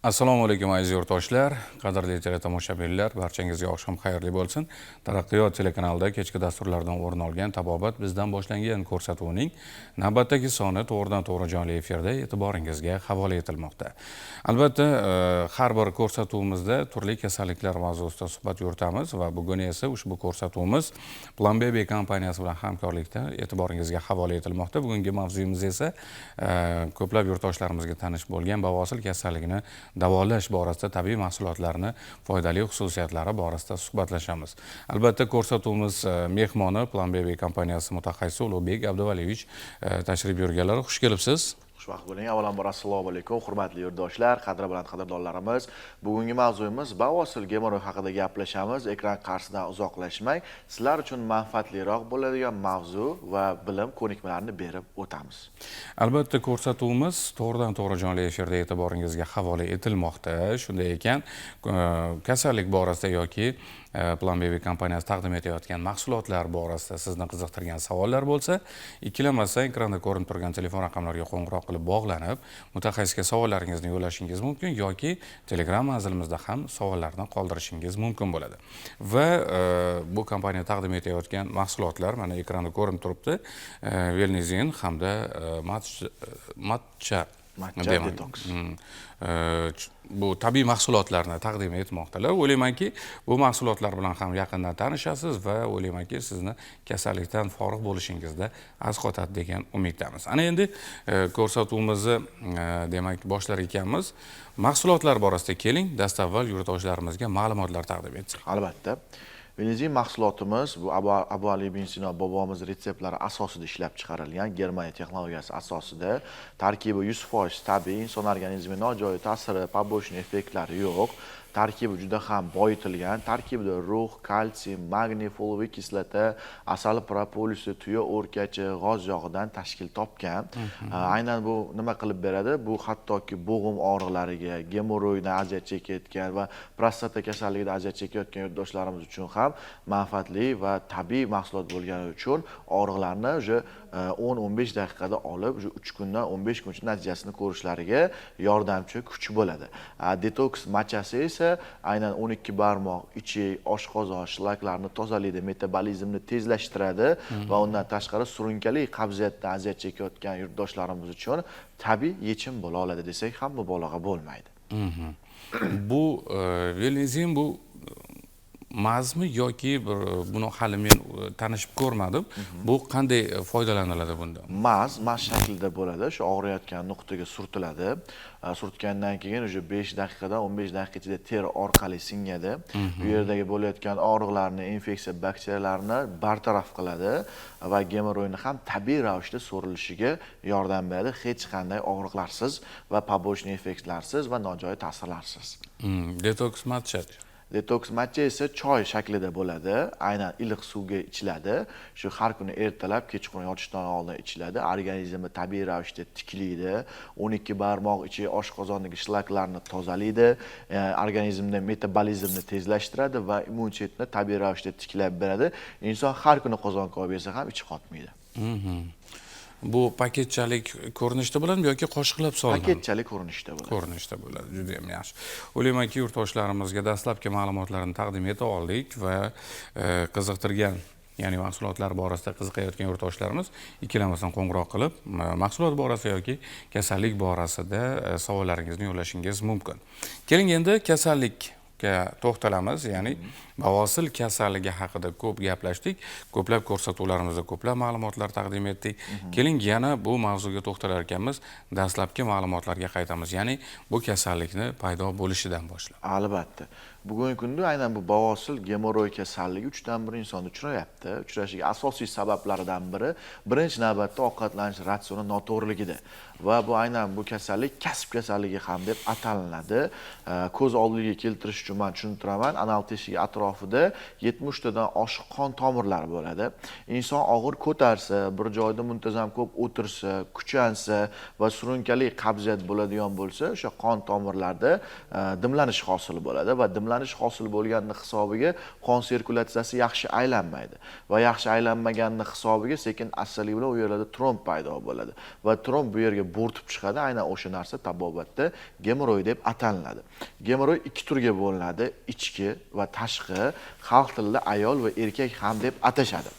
Assalomu alaykum aziz yurtdoshlar, qadrli teletomoshabinlar, barchangizga oqshom xayrli bo'lsin. Taraqqiyot telekanalida kechki dasturlardan o'rin olgan Tabobat bizdan boshlangan ko'rsatuvining navbatdagi soni to'g'ridan-to'g'ri jonli efirda e'tiboringizga havola etilmoqda. Albatta, har bir ko'rsatuvimizda turli kasalliklar mavzusida suhbat yuritamiz va bugun esa ushbu ko'rsatuvimiz Plan B kompaniyasi bilan hamkorlikda e'tiboringizga havola etilmoqda. Bugungi mavzuyimiz esa ko'plab yurtdoshlarimizga tanish bo'lgan bavosil kasalligini davolash borasida tabiiy mahsulotlarni foydali xususiyatlari borasida suhbatlashamiz. Albatta, ko'rsatuvimiz mehmoni Plan B kompaniyasi mutaxassisi Ulug'bek Abduvaliyevich tashrif buyurganlar. Xush kelibsiz. Xushvaqt bo'ling. Avvalambor assalomu alaykum, hurmatli yurtdoshlar, qadri bilan qadrdonlarimiz. Bugungi mavzuyimiz bavosil gemoroy haqida gaplashamiz. Ekran qarshisidan uzoqlashmay, sizlar uchun manfaatliroq bo'ladigan mavzu va bilim ko'nikmalarini berib o'tamiz. Albatta, ko'rsatuvimiz to'g'ridan-to'g'ri jonli efirda e'tiboringizga havola etilmoqda. Shunday ekan, kasallik borasida yoki Plan B kompaniyasi taqdim etayotgan mahsulotlar borasida sizni qiziqtirgan savollar bo'lsa, ikkilanmasdan ekranda ko'rinib turgan telefon raqamlariga qo'ng'iroq qilib bog'lanib, mutaxassisga savollaringizni yo'llashingiz mumkin yoki Telegram manzilimizda ham savollarni qoldirishingiz mumkin bo'ladi. Va bu kompaniya taqdim etayotgan mahsulotlar mana ekranda ko'rinib turibdi. Velnizin hamda matcha detox. Bu tabiiy mahsulotlarni taqdim etmoqdalar. O'ylaymanki, bu mahsulotlar bilan ham yaqindan tanishasiz va o'ylaymanki, sizni kasallikdan forig' bo'lishingizda asqotadi degan umiddamiz. Ana endi ko'rsatuvimizni demak boshlar ekanmiz. Mahsulotlar borasida keling, dastavval yurtdoshlarimizga ma'lumotlar taqdim etsak. Albatta. Velnizin mahsulotimiz bu Abu Ali ibn Sino bobomiz retseptlari asosida ishlab chiqarilgan Germaniya texnologiyasi asosida. Tarkibi 100% tabiiy, inson organizmiga nojo'ya ta'siri, побочный effektlari yo'q. Tarkibi juda ham boyitilgan. Tarkibida rux, kalsiy, magniy, foliy kislota, asal propolisi, tuya o'rkachi, g'oz yog'idan tashkil topgan. Aynan bu nima qilib beradi? Bu hattoki bo'g'im og'riqlariga, gemoroydan aziyat chekayotgan va prostata kasalligidan aziyat chekayotgan yurtdoshlarimiz uchun ham manfaatli va tabiiy mahsulot bo'lgani uchun og'riqlarni o'sha 10-15 daqiqada olib, 3 kundan 15 kungacha natijasini ko'rishlariga yordamchi kuch bo'ladi. Detox matchasi esa aynan 12 barmoq, ichak, oshqozon, shlaklarni tozalaydi, metabolizmni tezlashtiradi va undan tashqari surunkali qabziyatdan aziyat chekayotgan yurtdoshlarimiz uchun tabiiy yechim bo'la oladi desak ham mubolag'a bo'lmaydi. Bu velnizin bu mazmi yoki buni hali men tanishib ko'rmadim. Bu qanday foydalaniladi bundan? Maz shaklida bo'ladi. Shu og'riyotgan nuqtaga surtiladi. Surtgandan keyin o'sha 5 daqiqadan 15 daqiqa ichida teri orqali singadi. Bu yerdagi bo'layotgan og'riqlarni, infeksiya bakteriyalarni bartaraf qiladi va gemoroyni ham tabiiy ravishda so'rilishiga yordam beradi, hech qanday og'riqlarsiz va побочный effektlarsiz va nojo'ya ta'sirlarsiz. Detox matcha. Detox matcha esa choy shaklida bo'ladi. Aynan iliq suvga ichiladi. Shu har kuni ertalab, kechqurun yotishdan oldin ichiladi. Organizmni tabiiy ravishda tiklaydi. 12 barmoq ichi oshqozondagi shlaklarni tozalaydi. Organizmda metabolizmni tezlashtiradi va immunitetni tabiiy ravishda tiklab beradi. Inson har kuni qozonqoq yesa ham ichi qotmaydi. Bu paketchalik ko'rinishda bo'ladimi yoki qoshiqlab solinadi? Paketchalik ko'rinishda bo'ladi. Ko'rinishda bo'ladi. Juda ham yaxshi. O'ylaymanki, yurtdoshlarimizga dastlabki ma'lumotlarni taqdim eta oldik va qiziqtirgan, ya'ni mahsulotlar borasida qiziqayotgan yurtdoshlarimiz ikkilanmasdan qo'ng'iroq qilib, mahsulot borasida yoki kasallik borasida savollaringizni yo'llashingiz mumkin. Keling endi kasallikka to'xtalamiz, ya'ni bavosil kasalligi haqida ko'p gaplashdik. Ko'plab ko'rsatuvlarimizda ko'plab ma'lumotlar taqdim etdik. Keling yana bu mavzuga to'xtalar ekanmiz, dastlabki ma'lumotlarga qaytamiz. Ya'ni bu kasallikni paydo bo'lishidan boshlab. Albatta. Bugungi kunda aynan bu bavosil gemoroy kasalligi 3 dan 1 insonda uchrayapti. Uchrashiga asosiy sabablaridan biri birinchi navbatda ovqatlanish ratsioni noto'g'riligida. Va bu aynan bu kasallik kasb kasalligi ham deb ataladi. Ko'z oldiga keltirish uchun men tushuntiraman. Anal teshigi atrofida atrofida 70 tadan oshiq qon tomirlari bo'ladi. Inson og'ir ko'tarsa, bir joyda muntazam ko'p o'tirsa, kuchansa va surunkali qabziyat bo'ladigan bo'lsa, o'sha qon tomirlarda dimlanish hosil bo'ladi va dimlanish hosil bo'lganning hisobiga qon sirkulyatsiyasi yaxshi aylanmaydi va yaxshi aylanmaganning hisobiga sekin astalik bilan u yerlarda tromb paydo bo'ladi va tromb bu yerga bo'rtib chiqadi. Aynan o'sha narsa tabobatda gemoroy deb ataladi. Gemoroy ikki turga bo'linadi: ichki va tashqi. Xalq tilida ayol va erkak ham deb atashadi.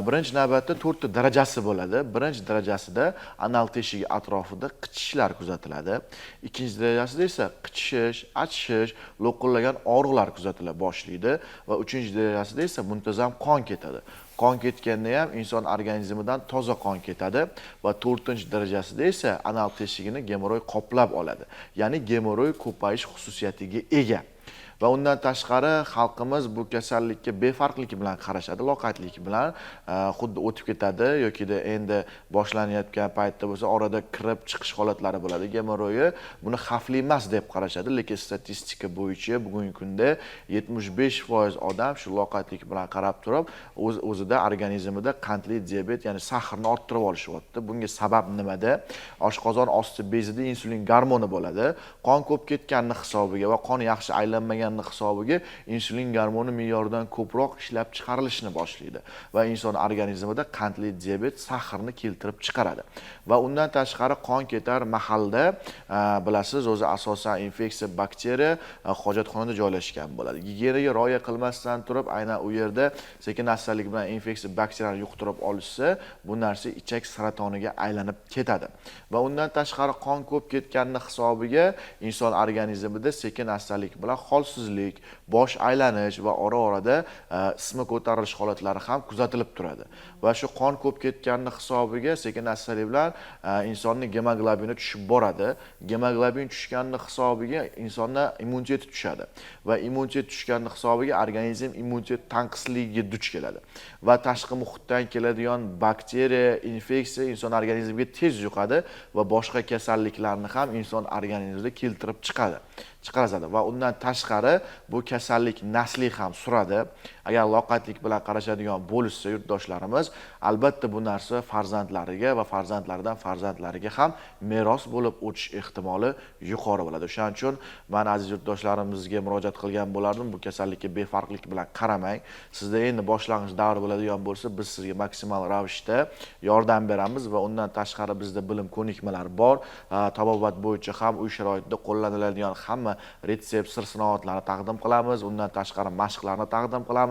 Birinchi navbatda 4 ta darajasi bo'ladi. Birinchi darajasida anal teshigi atrofida qichishishlar kuzatiladi. Ikkinchi darajasida esa qichishish, achishish, lo'qillagan og'riqlar kuzatila boshlaydi va uchinchi darajasida esa muntazam qon ketadi. Qon ketganda ham inson organizmidan toza qon ketadi va 4-darajasida esa anal teshigini gemoroy qoplab oladi. Ya'ni gemoroy ko'payish xususiyatiga ega. Va undan tashqari xalqimiz bu kasallikka befarqlik bilan qarashadi, loqaydlik bilan xuddi o'tib ketadi yoki endi boshlanayotgan paytda bo'lsa orada kirib chiqish holatlari bo'ladi. Gemoroyi buni xavfli emas deb qarashadi, lekin statistika bo'yicha bugungi kunda 75% odam shu loqaydlik bilan qarab turib, o'zida organizmida qandli diabet, ya'ni sahrni orttirib olishyapti. Bunga sabab nimada? Oshqozon osti bezida insulin gormoni bo'ladi. Qon ko'p ketganning hisobiga va qon yaxshi aylanmagan hisobiga insulin gormoni me'yordan ko'proq ishlab chiqarilishni boshlaydi va inson organizmida qandli diabet, sahrni keltirib chiqaradi. Va undan tashqari qon ketar mahalda bilasiz, o'zi asosan infeksiya, bakteriya hojatxonada joylashgan bo'ladi. Gigiyenaga rioya qilmasdan turib, aynan u yerda sekin-astalik bilan infeksiya, bakteriyani yuqtirib olishsa, bu narsa ichak saratoniga aylanib ketadi. Va undan tashqari qon ko'p ketganning hisobiga inson organizmida sekin-astalik bilan holsizlik, bosh aylanish va ora-orada ismi ko'tarilish holatlari ham kuzatilib turadi. Va shu qon ko'p ketganning hisobiga sekin-astalik bilan insonning gemoglobini tushib boradi. Gemoglobin tushganning hisobiga insonda immunitet tushadi va immunitet tushganning hisobiga organizm immunitet tanqisligiga duch keladi. Va tashqi muhitdan keladigan bakteriya, infeksiya inson organizmiga tez yuqadi va boshqa kasalliklarni ham inson organizmida keltirib chiqaradi va undan tashqari bu kasallik nasliy ham suradi. Agar loqaydlik bilan qarashadigan bo'lsa yurtdoshlarimiz, albatta bu narsa farzandlariga va farzandlaridan farzandlariga ham meros bo'lib o'tish ehtimoli yuqori bo'ladi. Shuning uchun men aziz yurtdoshlarimizga murojaat qilgan bo'lardim, bu kasallikka befarqlik bilan qaramang. Sizda endi boshlang'ich davr bo'ladigan bo'lsa, biz sizga maksimal ravishda yordam beramiz va undan tashqari bizda bilim ko'nikmalar bor. Tabobat bo'yicha ham uy sharoitida qo'llaniladigan hamma retsept, sir sinoatlarni taqdim qilamiz. Undan tashqari mashqlarni taqdim qilamiz.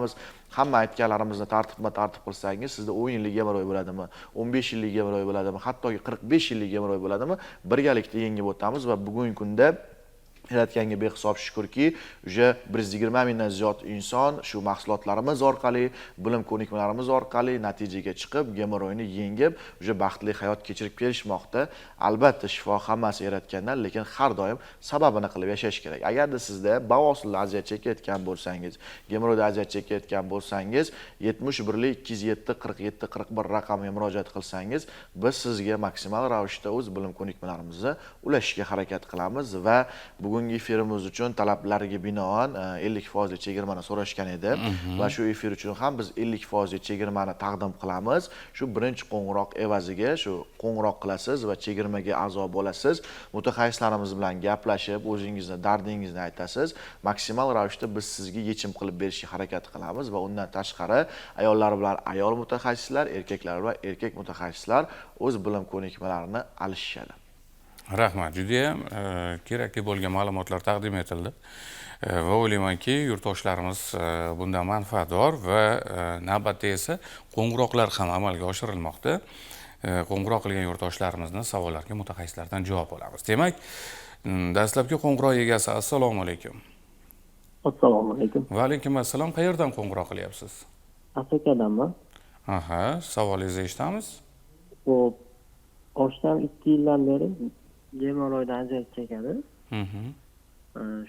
Hamma aytganlarimizni tartib qilsangiz, sizda 10 yillik gemoroy bo'ladimi, 15 yillik gemoroy bo'ladimi, hattoki 45 yillik gemoroy bo'ladimi, birgalikda yengib o'tamiz va bugungi kunda Yaratganga behisob shukrki, o'sha 120 mingdan ziyod inson shu mahsulotlarimiz orqali, bilim ko'nikmalarimiz orqali natijaga chiqib, gemoroyni yengib, o'sha baxtli hayot kechirib kelishmoqda. Albatta shifo hammasi Yaratgandan, lekin har doim sababini qilib yashash kerak. Agarda sizda bavosilda aziyat chekayotgan bo'lsangiz, gemoroyda aziyat chekayotgan bo'lsangiz, 71 207 47 41 raqamiga murojaat qilsangiz, biz sizga maksimal ravishda o'z bilim ko'nikmalarimizni ulashishga harakat qilamiz va bugungi efirimiz uchun talablarga binoan 50% chegirmani so'rashgan edi va shu efir uchun ham biz 50% chegirmani taqdim qilamiz. Shu birinchi qo'ng'iroq evaziga shu qo'ng'iroq qilasiz va chegirmaga a'zo bo'lasiz. Mutaxassislarimiz bilan gaplashib, o'zingizni dardingizni aytasiz. Maksimal ravishda biz sizga yechim qilib berishga harakat qilamiz va undan tashqari ayollar bilan ayol mutaxassislar, erkaklar bilan erkak mutaxassislar o'z bilim ko'nikmalarini alishishadi. Rahmat, juda ham kerakli bo'lgan ma'lumotlar taqdim etildi va o'ylaymanki yurtdoshlarimiz bundan manfaatdor va navbatda esa qo'ng'iroqlar ham amalga oshirilmoqda. Qo'ng'iroq qilgan yurtdoshlarimizni savollariga mutaxassislardan javob olamiz. Demak, dastlabki qo'ng'iroq egasi assalomu alaykum. Assalomu alaykum. Va alaykum assalom. Qayerdan qo'ng'iroq qilyapsiz? Asakadanmi? Aha, savolingizni eshitamiz. Xo'p, oshdan 2 yildan beri gemoroydan aziyat chekadi.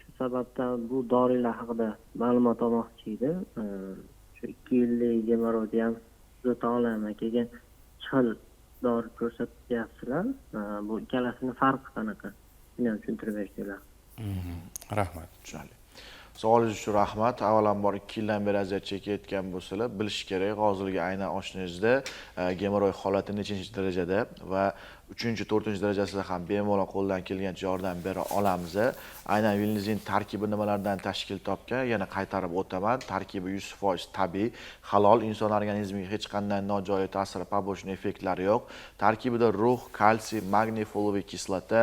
Shu sababdan bu dorilar haqida ma'lumot olmoqchi edi. Shu 2 yillik gemoroyda ham tuzata olaman keyin xil dori ko'rsatyapsizlar. Bu ikkalasining farqi qanaqa? Shuni ham tushuntirib bersanglar. Rahmat. Tushunarli. Savolingiz uchun rahmat. Avvalambor 2 yildan beri aziyat chekayotgan bo'lsalar, bilish kerak, hozirgi aynan oshnangizda gemoroy holati nechinchi darajada va 3-4 darajasida ham bemalol qo'ldan kelgancha yordam bera olamiz. Aynan vilinizin tarkibi nimalardan tashkil topgan, yana qaytarib o'taman. Tarkibi 100% tabiiy, halol, inson organizmiga hech qanday nojo'ya ta'sir, побочный effektlari yo'q. Tarkibida rux, kalsiy, magniy, folovik kislota,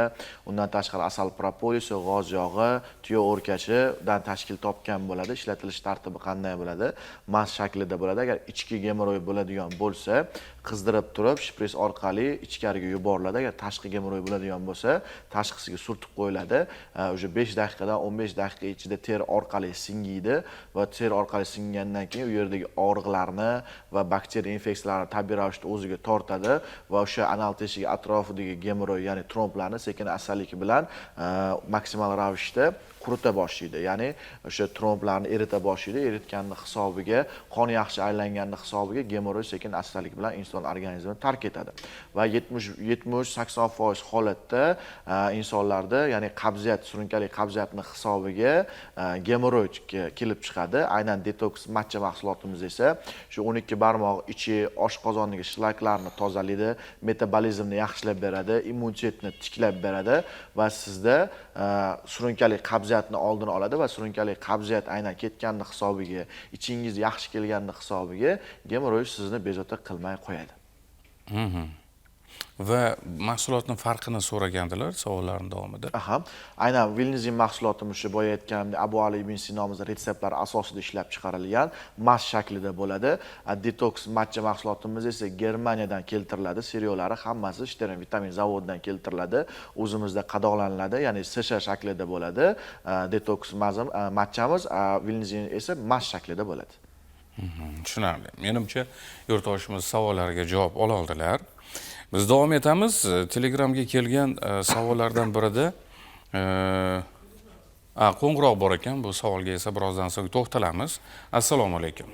undan tashqari asal propolis, g'oz yog'i, tuya o'rkachidan tashkil topgan bo'ladi. Ishlatilish tartibi qanday bo'ladi? Mas shaklida bo'ladi. Agar ichki gemoroy bo'ladigan bo'lsa, qizdirib turib, shpris orqali ichkariga yuboriladi. Agar tashqi gemoroy bo'ladigan bo'lsa, tashqisiga surtib qo'yiladi. O'sha 5 daqiqadan 15 daqiqa ichida teri orqali singiydi va teri orqali singandan keyin u yerdagi og'riqlarni va bakteriya infeksiyalarni tabiiy ravishda o'ziga tortadi va o'sha anal teshigi atrofidagi gemoroy, ya'ni tromblarni sekin astalik bilan maksimal ravishda qurita boshlaydi. Ya'ni o'sha tromblarni erita boshlaydi. Eritganning hisobiga, qon yaxshi aylanganning hisobiga gemoroy sekin astalik bilan inson organizmini tark etadi. Va 70-80% holatda insonlarda, ya'ni qabziyat, surunkali qabziyatning hisobiga gemoroy kelib chiqadi. Aynan detoks matcha mahsulotimiz esa shu 12 barmoq ichi oshqozondagi shlaklarni tozalaydi, metabolizmni yaxshilab beradi, immunitetni tiklab beradi va sizda surunkali qabziyatni oldini oladi va surunkali qabziyat aynan ketganning hisobiga, ichingiz yaxshi kelganning hisobiga gemoroy sizni bezovta qilmay qo'yadi. Va mahsulotning farqini so'ragandilar savollarning davomida. Aha. Aynan vilinizin mahsulotimiz shu boya aytganimdek Abu Ali ibn Sinomizning retseptlari asosida ishlab chiqarilgan mas shaklida bo'ladi. Detoks matcha mahsulotimiz esa Germaniyadan keltiriladi. Seriolari hammasi Stern vitamin zavodidan keltiriladi. O'zimizda qadoqlaniladi, ya'ni shisha shaklida bo'ladi. Detoks matchamiz, vilinizin esa mas shaklida bo'ladi. Tushunarli. Menimcha yurtdoshimiz savollariga javob ola oldilar. Biz davom etamiz. Telegramga kelgan savollardan birida qo'ng'iroq bor ekan. Bu savolga esa birozdan so'ng to'xtalamiz. Assalomu alaykum.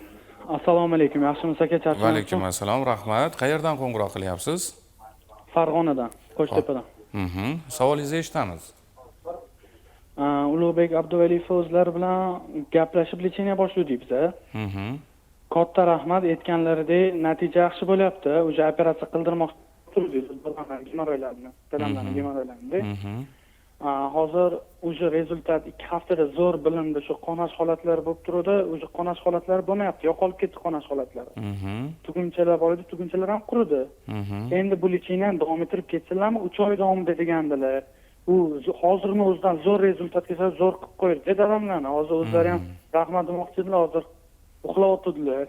Assalomu alaykum. Yaxshimisiz aka? Va alaykum assalom, rahmat. Qayerdan qo'ng'iroq qilyapsiz? Farg'onadan, Qo'shtepadan. Savolingizni eshitamiz. Ulug'bek Abduvaliyev o'zlari bilan gaplashib lecheniya boshladik biz. Katta rahmat, aytganlaridek natija yaxshi bo'lyapti. O'sha operatsiya qildirmoqchi turdik gemoroylarni, dadamlarning gemoroylarini. Hozir o'sha rezultat 2 haftada zo'r bilindi. Shu qonash holatlari bo'lib turdi. O'sha qonash holatlari bo'lmayapti. Yo'qolib ketdi qonash holatlari. Tugunchalar bor edi, tugunchalar ham quridi. Endi bu lecheniyadan davom ettirib ketsalarmi, 3 oy davomida degandilar. U hozirni o'zidan zo'r rezultat kelsa zo'r qilib qo'ydi dadamlarni. Hozir o'zlari ham rahmat demoqchidilar, hozir uxlab o'tirdilar.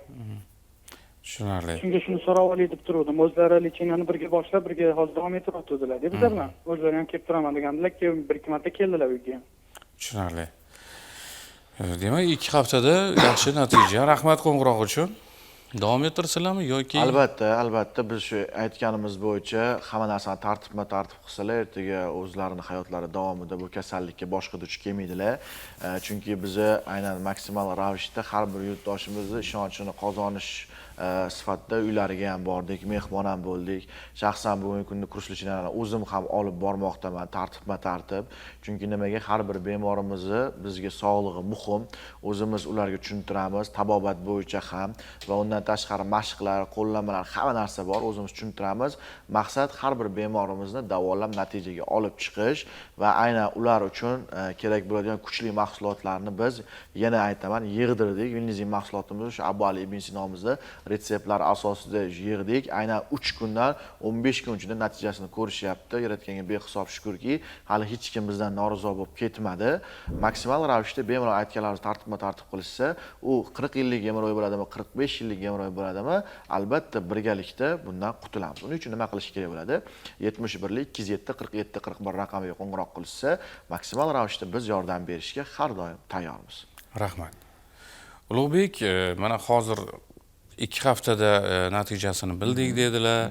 Tushunarli. Shunga shuni so'rab olay deb turdim. O'zlari lecheniyani birga boshlab, birga hozir davom ettirib o'tirdilar. Bizlar bilan o'zlari ham kelib turaman degandilar, keyin 1-2 marta keldilar uyga. Tushunarli. Demak, 2 haftada yaxshi natija. Rahmat qo'ng'iroq uchun. Davom ettirsinlarmi yoki? Albatta, biz shu aytganimiz bo'yicha hamma narsani tartib qilsalar, ertaga o'zlarining hayotlari davomida bu kasallikka boshqa duch kelmaydilar. Chunki biz aynan maksimal ravishda har bir yurtdoshimizning ishonchini qozonish sifatida uylariga ham bordik, mehmon ham bo'ldik. Shaxsan bugungi kunda kurs lecheniyalarni o'zim ham olib bormoqdaman, tartib. Chunki nimaga har bir bemorimizni bizga sog'lig'i muhim. O'zimiz ularga tushuntiramiz, tabobat bo'yicha ham va undan tashqari mashqlar, qo'llanmalar, hamma narsa bor, o'zimiz tushuntiramiz. Maqsad har bir bemorimizni davolab natijaga olib chiqish va aynan ular uchun kerak bo'ladigan kuchli mahsulotlarni biz yana aytaman, yig'dirdik. Vilinizin mahsulotimizni shu Abu Ali ibn Sinomizda retseptlar asosida yig'dik. Aynan 3 kundan 15 kun ichida natijasini ko'rishyapti. Yaratganga behisob shukrki, hali hech kim bizdan norozi bo'lib ketmadi. Maksimal ravishda bemalol aytganlarimiz tartib qilishsa, u 40 yillik gemoroy bo'ladimi, 45 yillik gemoroy bo'ladimi, albatta birgalikda bundan qutulamiz. Uning uchun nima qilish kerak bo'ladi? 71 207 47 41 raqamiga qo'ng'iroq qilishsa, maksimal ravishda biz yordam berishga har doim tayyormiz. Rahmat. Ulug'bek, mana hozir 2 haftada natijasini bildik dedilar.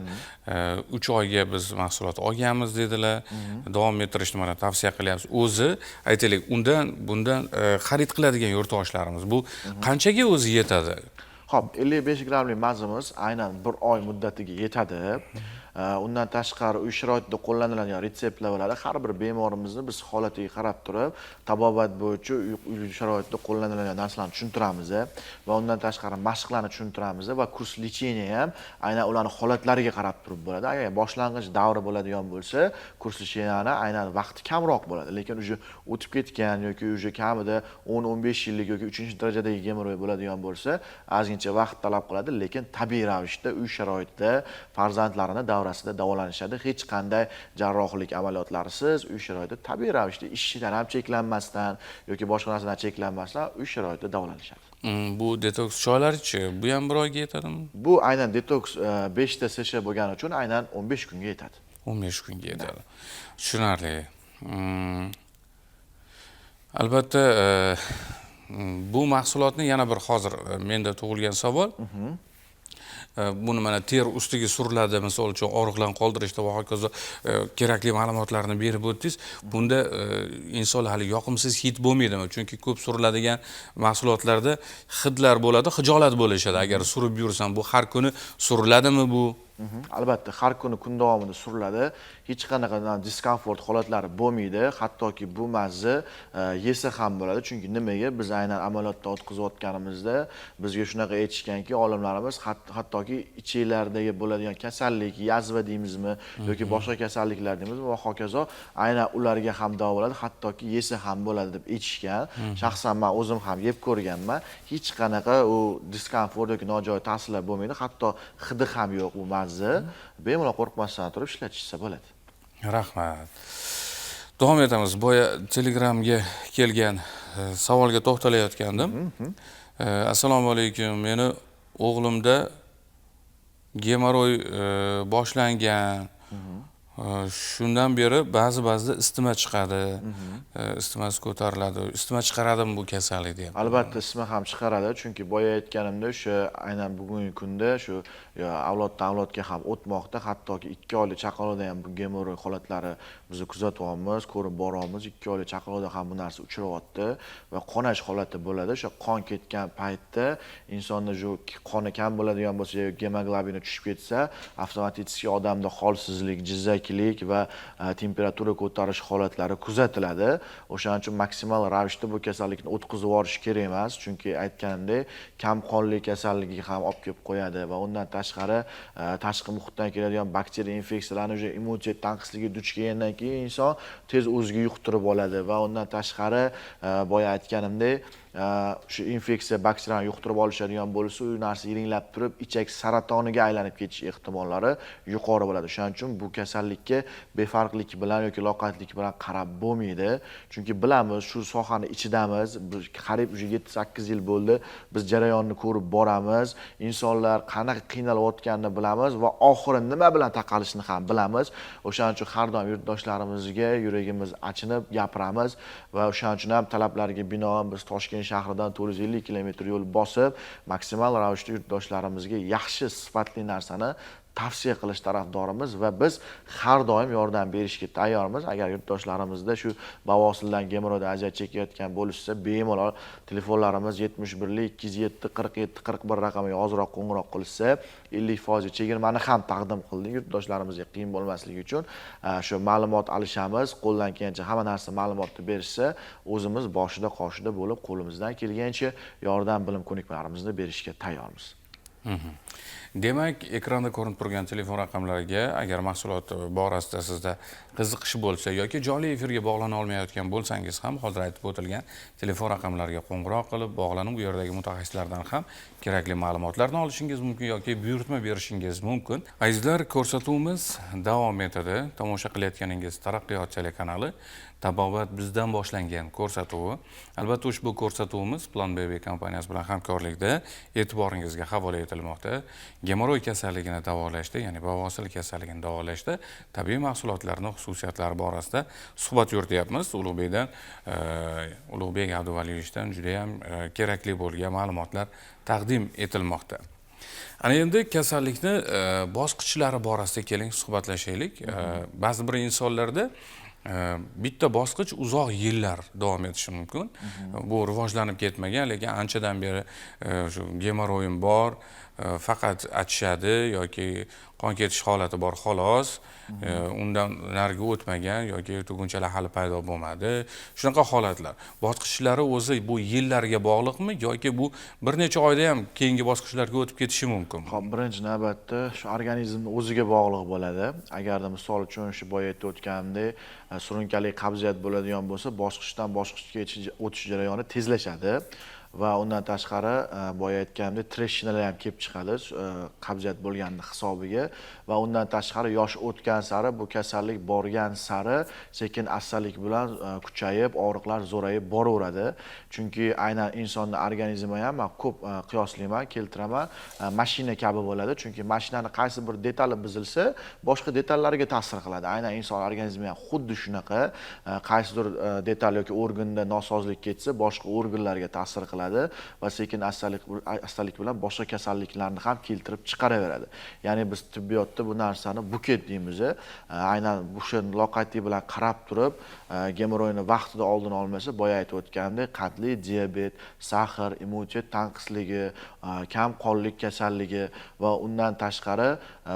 3 oyga biz mahsulot olganmiz dedilar. Davom ettirishni mana tavsiya qilyapsiz. O'zi aytaylik, bundan xarid qiladigan yurtdoshlarimiz bu qanchaga o'zi yetadi? Xo'p, 55 grammlik mazimiz aynan 1 oy muddatiga yetadi. Undan tashqari uy sharoitida qo'llaniladigan retseptlar bo'ladi. Har bir bemorimizni biz holatiga qarab turib, tabobat bo'yicha uy sharoitida qo'llaniladigan narsalarni tushuntiramiz va undan tashqari mashqlarni tushuntiramiz va kurs lecheniya ham aynan ularning holatlariga qarab turib bo'ladi. Agar boshlang'ich davri bo'ladigan bo'lsa, kurs lecheniyani aynan vaqti kamroq bo'ladi. Lekin uje o'tib ketgan yoki uje kamida 10-15 yillik yoki 3-darajadagi gemoroy bo'ladigan bo'lsa, ozgincha vaqt talab qiladi, lekin tabiiy ravishda uy sharoitida farzandlarini davrasida davolanishadi. Hech qanday jarrohlik amaliyotlarisiz uy sharoitida tabiiy ravishda ishdan ham cheklanmasdan yoki boshqa narsadan cheklanmasdan uy sharoitida davolanishadi. Bu detoks choylari-chi, bu ham bir oyga yetadimi? Bu aynan detoks 5 ta sesha bo'lgani uchun aynan 15 kunga yetadi. 15 kunga yetadi. Tushunarli. Albatta, bu mahsulotni yana bir hozir menda tug'ilgan savol. Buni mana ter ustiga suriladi, misol uchun og'riqlarni qoldirishda va hokazo kerakli ma'lumotlarni berib o'tdingiz. Bunda insonlar hali yoqimsiz hid bo'lmaydimi? Chunki ko'p suriladigan mahsulotlarda hidlar bo'ladi, hijolat bo'lishadi. Agar surib yursam, bu har kuni suriladimi bu? Albatta, har kuni kun davomida suriladi. Hech qanaqa diskomfort holatlari bo'lmaydi. Hattoki bu mazza yesa ham bo'ladi. Chunki nimaga? Biz aynan amaliyotdan o'tkazayotganimizda bizga shunaqa aytishganki, olimlarimiz hattoki ichinglardagi bo'ladigan kasallik, yazva deymizmi yoki boshqa kasalliklar deymizmi va hokazo aynan ularga ham davo bo'ladi, hattoki yesa ham bo'ladi deb aytishgan. Shaxsan men o'zim ham yeb ko'rganman. Hech qanaqa u diskomfort yoki nojo'ya ta'sirlar bo'lmaydi. Hatto hidi ham yo'q bu mazza. Bemalol qo'rqmasdan turib ishlatishsa bo'ladi. Rahmat. Davom etamiz. Boya Telegramga kelgan savolga to'xtalayotgandim. Assalomu alaykum. Meni o'g'limda gemoroy boshlangan. Shundan beri ba'zida isitma chiqadi. Isitmasi ko'tariladi. Isitma chiqaradimi bu kasallik deyapti. Albatta isitma ham chiqaradi, chunki boya aytganimda o'sha aynan bugungi kunda shu avloddan avlodga ham o'tmoqda. Hattoki 2 oylik chaqaloqda ham bu gemoroy holatlari biz kuzatyapmiz, ko'rib boramiz. 2 oylik chaqaloqda ham bu narsa uchrayapti va qonash holati bo'ladi. O'sha qon ketgan paytda insonda shu qoni kam bo'ladigan bo'lsa, gemoglobini tushib ketsa, avtomatik odamda holsizlik, jizzaklik va temperatura ko'tarish holatlari kuzatiladi. O'shaning uchun maksimal ravishda bu kasallikni o'tkazib yuborish kerak emas, chunki aytganimdek, kamqonlik kasalligiga ham olib kelib qo'yadi va undan tashqari tashqi muhitdan keladigan bakteriya infeksiyalarni o'sha immunitet tanqisligi duch kelgandan keyin inson tez o'ziga yuqtirib oladi va undan tashqari boya aytganimdek shu infeksiya bakteriyani yuqtirib olishadigan bo'lsa, u narsa yiringlab turib, ichak saratoniga aylanib ketish ehtimollari yuqori bo'ladi. Shuning uchun bu kasallikka befarqlik bilan yoki loqaydlik bilan qarab bo'lmaydi. Chunki bilamiz, shu sohani ichidamiz, qariyb 7-8 yil bo'ldi. Biz jarayonni ko'rib boramiz. Insonlar qanaqa qiynalayotganini bilamiz va oxiri nima bilan taqalishini ham bilamiz. O'shaning uchun har doim yurtdoshlarimizga yuragimiz achinib gapiramiz va o'shaning uchun ham talablarga binoan biz Toshkent shahridan 450 kilometr yo'l bosib, maksimal ravishda yurtdoshlarimizga yaxshi sifatli narsani tavsiya qilish tarafdorimiz va biz har doim yordam berishga tayyormiz. Agar yurtdoshlarimizda shu bavosildan gemoroydan aziyat chekayotgan bo'lishsa, bemalol telefonlarimiz 71 207 47 41 raqamiga ozroq qo'ng'iroq qilsa, 50% chegirmani ham taqdim qildik. Yurtdoshlarimizga qiyin bo'lmasligi uchun shu ma'lumot alishamiz, qo'ldan kelgancha hamma narsa ma'lumotni berishsa, o'zimiz boshida qoshida bo'lib, qo'limizdan kelgancha yordam bilim ko'nikmalarimizni berishga tayyormiz. Demak, ekranda ko'rinib turgan telefon raqamlariga agar mahsulot borasida sizda qiziqish bo'lsa yoki jonli efirga bog'lana olmayotgan bo'lsangiz ham hozir aytib o'tilgan telefon raqamlariga qo'ng'iroq qilib, bog'lanib u yerdagi mutaxassislardan ham kerakli ma'lumotlarni olishingiz mumkin yoki buyurtma berishingiz mumkin. Azizlar, ko'rsatuvimiz davom etadi. Tomosha qilayotganingiz Taraqqiyot telekanali Tabobat bizdan boshlangan ko'rsatuvi. Albatta ushbu ko'rsatuvimiz Plan BB kompaniyasi bilan hamkorlikda e'tiboringizga havola etilmoqda. Gemoroy kasalligini davolashda, ya'ni bavosil kasalligini davolashda tabiiy mahsulotlarning xususiyatlari borasida suhbat yurityapmiz. Ulug'bek Abduvaliyevichdan juda ham kerakli bo'lgan ma'lumotlar taqdim etilmoqda. Ana endi kasallikni bosqichlari borasida keling suhbatlashaylik. Ba'zi bir insonlarda bitta bosqich uzoq yillar davom etishi mumkin. Bu rivojlanib ketmagan, lekin anchadan beri shu gemoroyim bor, faqat achishadi yoki qon ketish holati bor xolos, undan nariga o'tmagan yoki tugunchalar hali paydo bo'lmadi. Shunaqa holatlar. Bosqichlari o'zi bu yillarga bog'liqmi yoki bu bir necha oyda ham keyingi bosqichlarga o'tib ketishi mumkinmi? Xo'p, birinchi navbatda shu organizmning o'ziga bog'liq bo'ladi. Agarda misol uchun shu boya aytib o'tganimdek, surunkali qabziyat bo'ladigan bo'lsa, bosqichdan bosqichga o'tish jarayoni tezlashadi. Va undan tashqari boya aytganimdek treshinalar ham kelib chiqadi qabziyat bo'lgani hisobiga va undan tashqari yosh o'tgan sari bu kasallik borgan sari sekin astalik bilan kuchayib, og'riqlar zo'rayib boraveradi. Chunki aynan insonning organizmi ham men ko'p qiyoslayman, keltiraman, mashina kabi bo'ladi. Chunki mashinani qaysi bir detali buzilsa, boshqa detallariga ta'sir qiladi. Aynan inson organizmi ham xuddi shunaqa, qaysidir detal yoki organda nosozlik ketsa, boshqa organlarga ta'sir qiladi. Va sekin astalik bilan boshqa kasalliklarni ham keltirib chiqaraveradi. Ya'ni biz tibbiyotda bu narsani buket deymiz. Aynan o'sha loqaydlik bilan qarab turib, gemoroyni vaqtida oldini olmasa, boya aytib o'tgandek, qandli diabet, sahr, immunitet tanqisligi, kam qonlik kasalligi va undan tashqari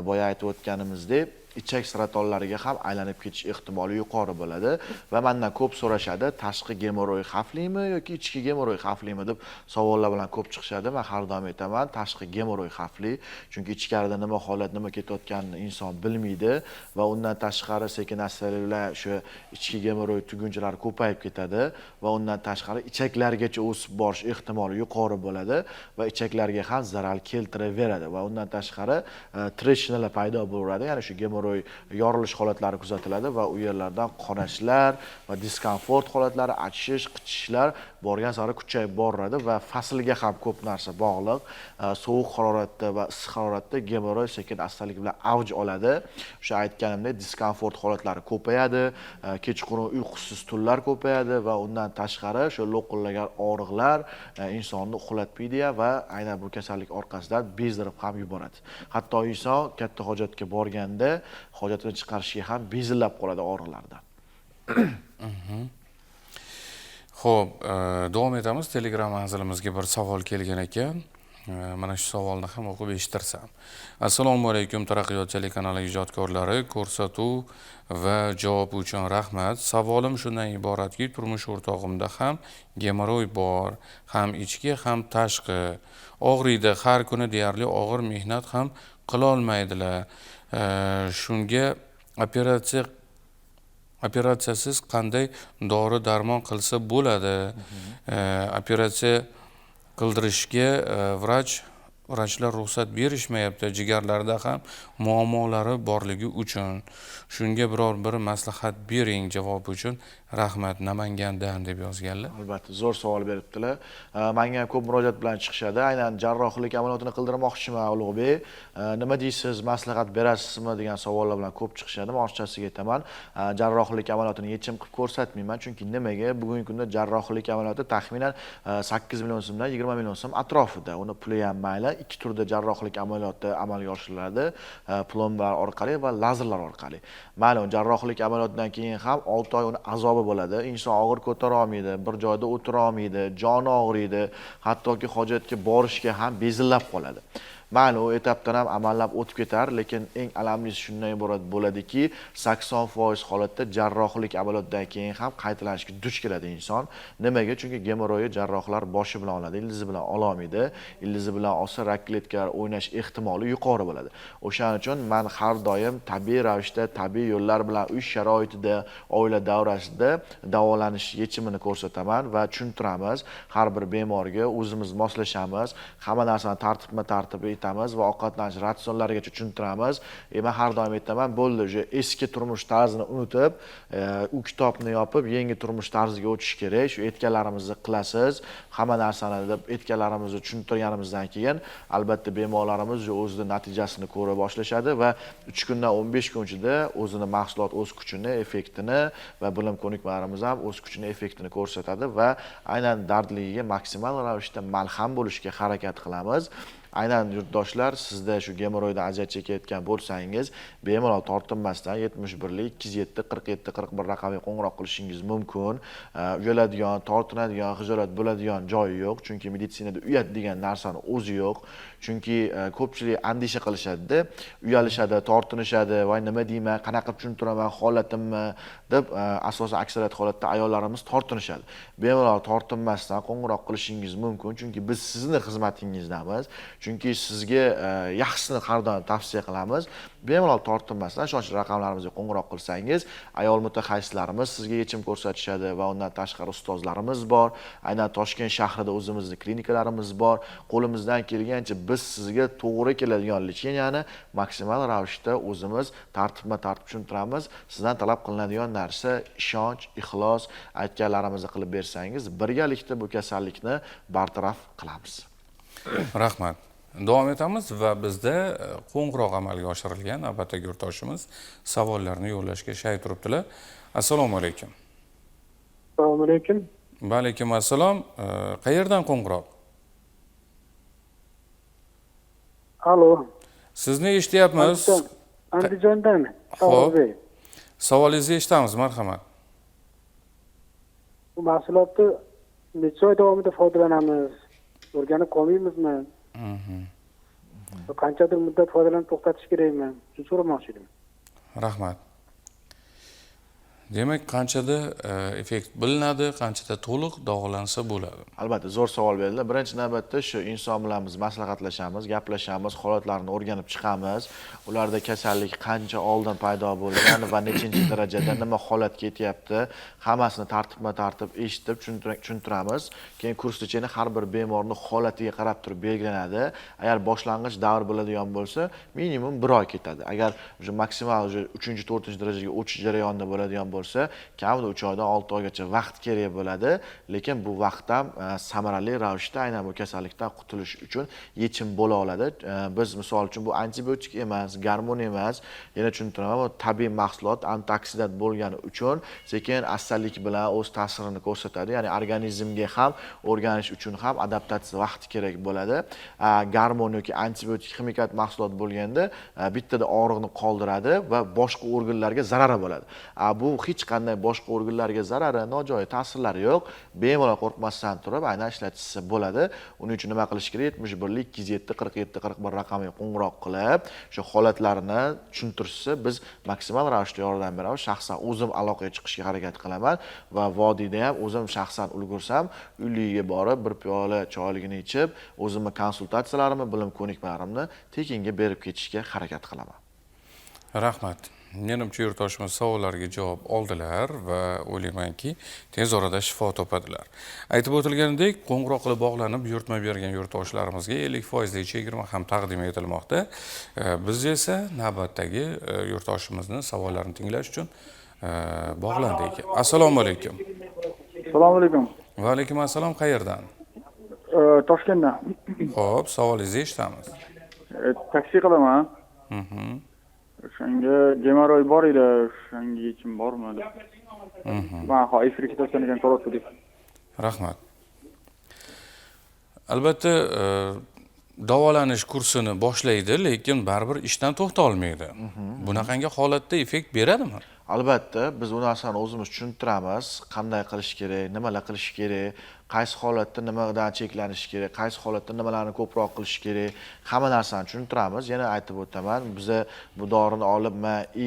boya aytib o'tganimizdek ichak saratonlariga ham aylanib ketish ehtimoli yuqori bo'ladi va mendan ko'p so'rashadi, tashqi gemoroy xavflimi yoki ichki gemoroy xavflimi deb savollar bilan ko'p chiqishadi. Men har doim aytaman, tashqi gemoroy xavfli, chunki ichkarida nima holat, nima ketayotganini inson bilmaydi va undan tashqari sekin-astalik bilan shu ichki gemoroy tugunchalar ko'payib ketadi va undan tashqari ichaklargacha o'sib borish ehtimoli yuqori bo'ladi va ichaklarga ham zarar keltiraveradi va undan tashqari treshinalar paydo bo'laveradi. Ya'ni shu gemoroy yorilish holatlari kuzatiladi va u yerlardan qonashlar va diskomfort holatlari, achishish, qichishishlar borgan sari kuchayib boradi va faslga ham ko'p narsa bog'liq. Sovuq haroratda va issiq haroratda gemoroy sekin astalik bilan avj oladi. O'sha aytganimdek diskomfort holatlari ko'payadi, kechqurun uyqusiz tunlar ko'payadi va undan tashqari shu lo'qillagan og'riqlar insonni uxlatmaydi va aynan bu kasallik orqasidan bezdirib ham yuboradi. Hatto inson katta hojatga borganda hojatini chiqarishga ham bezillab qoladi og'riqlardan. Xo'p, davom etamiz. Telegram manzilimizga bir savol kelgan ekan. Mana shu savolni ham o'qib eshittirsam. Assalomu alaykum Taraqqiyot telekanali ijodkorlari, ko'rsatuv va javob uchun rahmat. Savolim shundan iboratki, turmush o'rtog'imda ham gemoroy bor, ham ichki, ham tashqi. Og'riydi, har kuni deyarli og'ir mehnat ham qila olmaydilar. Shunga operatsiyasiz qanday dori darmon qilsa bo'ladi? Operatsiya qildirishga vrachlar ruxsat berishmayapti. Jigarlarda ham muammolari borligi uchun. Shunga biror bir maslahat bering. Javob uchun rahmat. Namangandan deb yozganlar. Albatta, zo'r savol beribdilar. Menga ham ko'p murojaat bilan chiqishadi. Aynan jarrohlik amaliyotini qildirmoqchiman, Ulug'bek. Nima deysiz, maslahat berasizmi degan savollar bilan ko'p chiqishadi. Men ochiqchasiga aytaman, jarrohlik amaliyotini yechim qilib ko'rsatmayman. Chunki nimaga? Bugungi kunda jarrohlik amaliyoti taxminan 8 million so'mdan 20 million so'm atrofida. Uni puli ham mayli, ikki turda jarrohlik amaliyoti amalga oshiriladi. Plombalar orqali va lazerlar orqali. Ma'lum, jarrohlik amaliyotidan keyin ham 6 oy uni azobi bo'ladi. Inson og'ir ko'tara olmaydi, bir joyda o'tira olmaydi, joni og'riydi, hattoki hojatga borishga ham bezillab qoladi. Mayli, u etapdan ham amallab o'tib ketar, lekin eng alamlisi shundan iborat bo'ladiki, 80% holatda jarrohlik amaliyotidan keyin ham qaytalanishga duch keladi inson. Nimaga? Chunki gemoroyi jarrohlar boshi bilan oladi, ildizi bilan ola olmaydi. Ildizi bilan olsa rak kletkalar o'ynash ehtimoli yuqori bo'ladi. O'shaning uchun men har doim tabiiy ravishda, tabiiy yo'llar bilan uy sharoitida, oila davrasida davolanish yechimini ko'rsataman va tushuntiramiz. Har bir bemorga o'zimiz moslashamiz, hamma narsani tartibma-tartib etamiz va ovqatlanish ratsionlarigacha tushuntiramiz. Men har doim aytaman, bo'ldi, eski turmush tarzini unutib, u kitobni yopib, yangi turmush tarziga o'tish kerak. Shu aytganlarimizni qilasiz, hamma narsani deb aytganlarimizni tushuntirganimizdan keyin albatta bemorlarimiz o'zini natijasini ko'ra boshlashadi va 3 kundan 15 kun ichida o'zini mahsulot o'z kuchini, effektini va bilim ko'nikmalarimiz ham o'z kuchini, effektini ko'rsatadi va aynan dardligiga maksimal ravishda malham bo'lishga harakat qilamiz. aynan yurtdoshlar sizda shu gemoroydan aziyat chekayotgan bo'lsangiz, bemalol tortinmasdan 71lik 207 47 41 raqamiga qo'ng'iroq qilishingiz mumkin. Uyaladigan, tortinadigan, xijolat bo'ladigan joyi yo'q, chunki meditsinada uyat degan narsani o'zi yo'q. Chunki ko'pchilik andisha qilishadi, uyalishadi, tortinishadi, voy nima deyman, qanaqa tushuntiraman holatimni deb asosan aksariyat holatda ayollarimiz tortinishadi. Bemalol tortinmasdan qo'ng'iroq qilishingiz mumkin, chunki biz sizni xizmatingizdamiz. Chunki sizga yaxshisini har doim tavsiya qilamiz. Bemalol tortinmasdan shuncha raqamlarimizga qo'ng'iroq qilsangiz, ayol mutaxassislarimiz sizga yechim ko'rsatishadi va undan tashqari ustozlarimiz bor. Aynan Toshkent shahrida o'zimizning klinikalarimiz bor. Qo'limizdan kelgancha biz sizga to'g'ri keladigan licheniyani maksimal ravishda o'zimiz tartibma-tartib tushuntiramiz. Sizdan talab qilinadigan narsa ishonch, ixlos, aytganlarimizni qilib bersangiz, birgalikda bu kasallikni bartaraf qilamiz. Rahmat. Davom etamiz va bizda qo'ng'iroq amalga oshirilgan navbatdagi yurtdoshimiz savollarni yo'llashga shay turibdilar. Assalomu alaykum. Assalomu alaykum. Va alaykum assalom. Qayerdan qo'ng'iroq? Alo. Sizni eshityapmiz. Andijondan. Xo'p. Savolingizni eshitamiz, marhamat. Bu mahsulotni necha oy davomida foydalanamiz? O'rganib qolmaymizmi? Qanchadir muddat foydalanib to'xtatish kerakmi? Shu so'ramoqchi edim. Rahmat. Demak, qanchada effekt bilinadi, qanchada to'liq davolansa bo'ladi? Albatta, zo'r savol berdilar. Birinchi navbatda shu inson bilan biz maslahatlashamiz, gaplashamiz, holatlarini o'rganib chiqamiz. Ularda kasallik qancha oldin paydo bo'lgan va nechinchi darajada nima holat ketyapti, hammasini tartibma-tartib eshitib tushuntiramiz. Keyin kursda har bir bemorning holatiga qarab turib belgilanadi. Agar boshlang'ich davr bo'ladigan bo'lsa, minimum 1 oy ketadi. Agar maksimal 3-4 darajaga o'tish jarayonida bo'ladigan bo'lsa, kamida 3 oydan 6 oygacha vaqt kerak bo'ladi, lekin bu vaqt ham samarali ravishda aynan bu kasallikdan qutulish uchun yechim bo'la oladi. Biz misol uchun bu antibiotik emas, gormon emas, yana tushuntiraman, bu tabiiy mahsulot, antioksidant bo'lgani uchun sekin assallik bilan o'z ta'sirini ko'rsatadi. Ya'ni organizmga ham o'rganish uchun ham adaptatsiya vaqti kerak bo'ladi. Gormon yoki antibiotik ximikat mahsulot bo'lganda bittada og'riqni qoldiradi va boshqa organlarga zarari bo'ladi. Bu hech qanday boshqa organlarga zarari, nojo'ya ta'sirlari yo'q. Bemalol qo'rqmasdan turib aynan ishlatishsa bo'ladi. Uning uchun nima qilish kerak? 71 207 47 41 raqamiga qo'ng'iroq qilib, shu holatlarini tushuntirsa, biz maksimal ravishda yordam beramiz. Shaxsan o'zim aloqaga chiqishga harakat qilaman va vodiyda ham o'zim shaxsan ulgursam, uyligiga borib, bir piyola choyligini ichib, o'zimning konsultatsiyalarimni, bilim ko'nikmalarimni tekinga berib ketishga harakat qilaman. Rahmat. Menimcha yurtdoshimiz savollariga javob oldilar va o'ylaymanki, tez orada shifo topadilar. Aytib o'tilganidek, qo'ng'iroq qilib bog'lanib buyurtma bergan yurtdoshlarimizga 50% chegirma ham taqdim etilmoqda. Biz esa navbatdagi yurtdoshimizning savollarini tinglash uchun bog'landik. Assalomu alaykum. Assalomu alaykum. Va alaykum assalom. Qayerdan? Toshkentdan. Xo'p, savolingizni eshitamiz. Taksi qilaman. O'shanga gemoroy bor edi, o'shanga yechim bormi deb. Men efirga ketayotgan ekan, so'rab Rahmat. Albatta, davolanish kursini boshlaydi, lekin baribir ishdan to'xta olmaydi. Bunaqangi holatda effekt beradimi? Albatta, biz u narsani o'zimiz tushuntiramiz, qanday qilish kerak, nimalar qilish kerak, qaysi holatda nimadan cheklanish kerak, qaysi holatda nimalarni ko'proq qilish kerak, hamma narsani tushuntiramiz. Yana aytib o'taman, biza bu dorini olib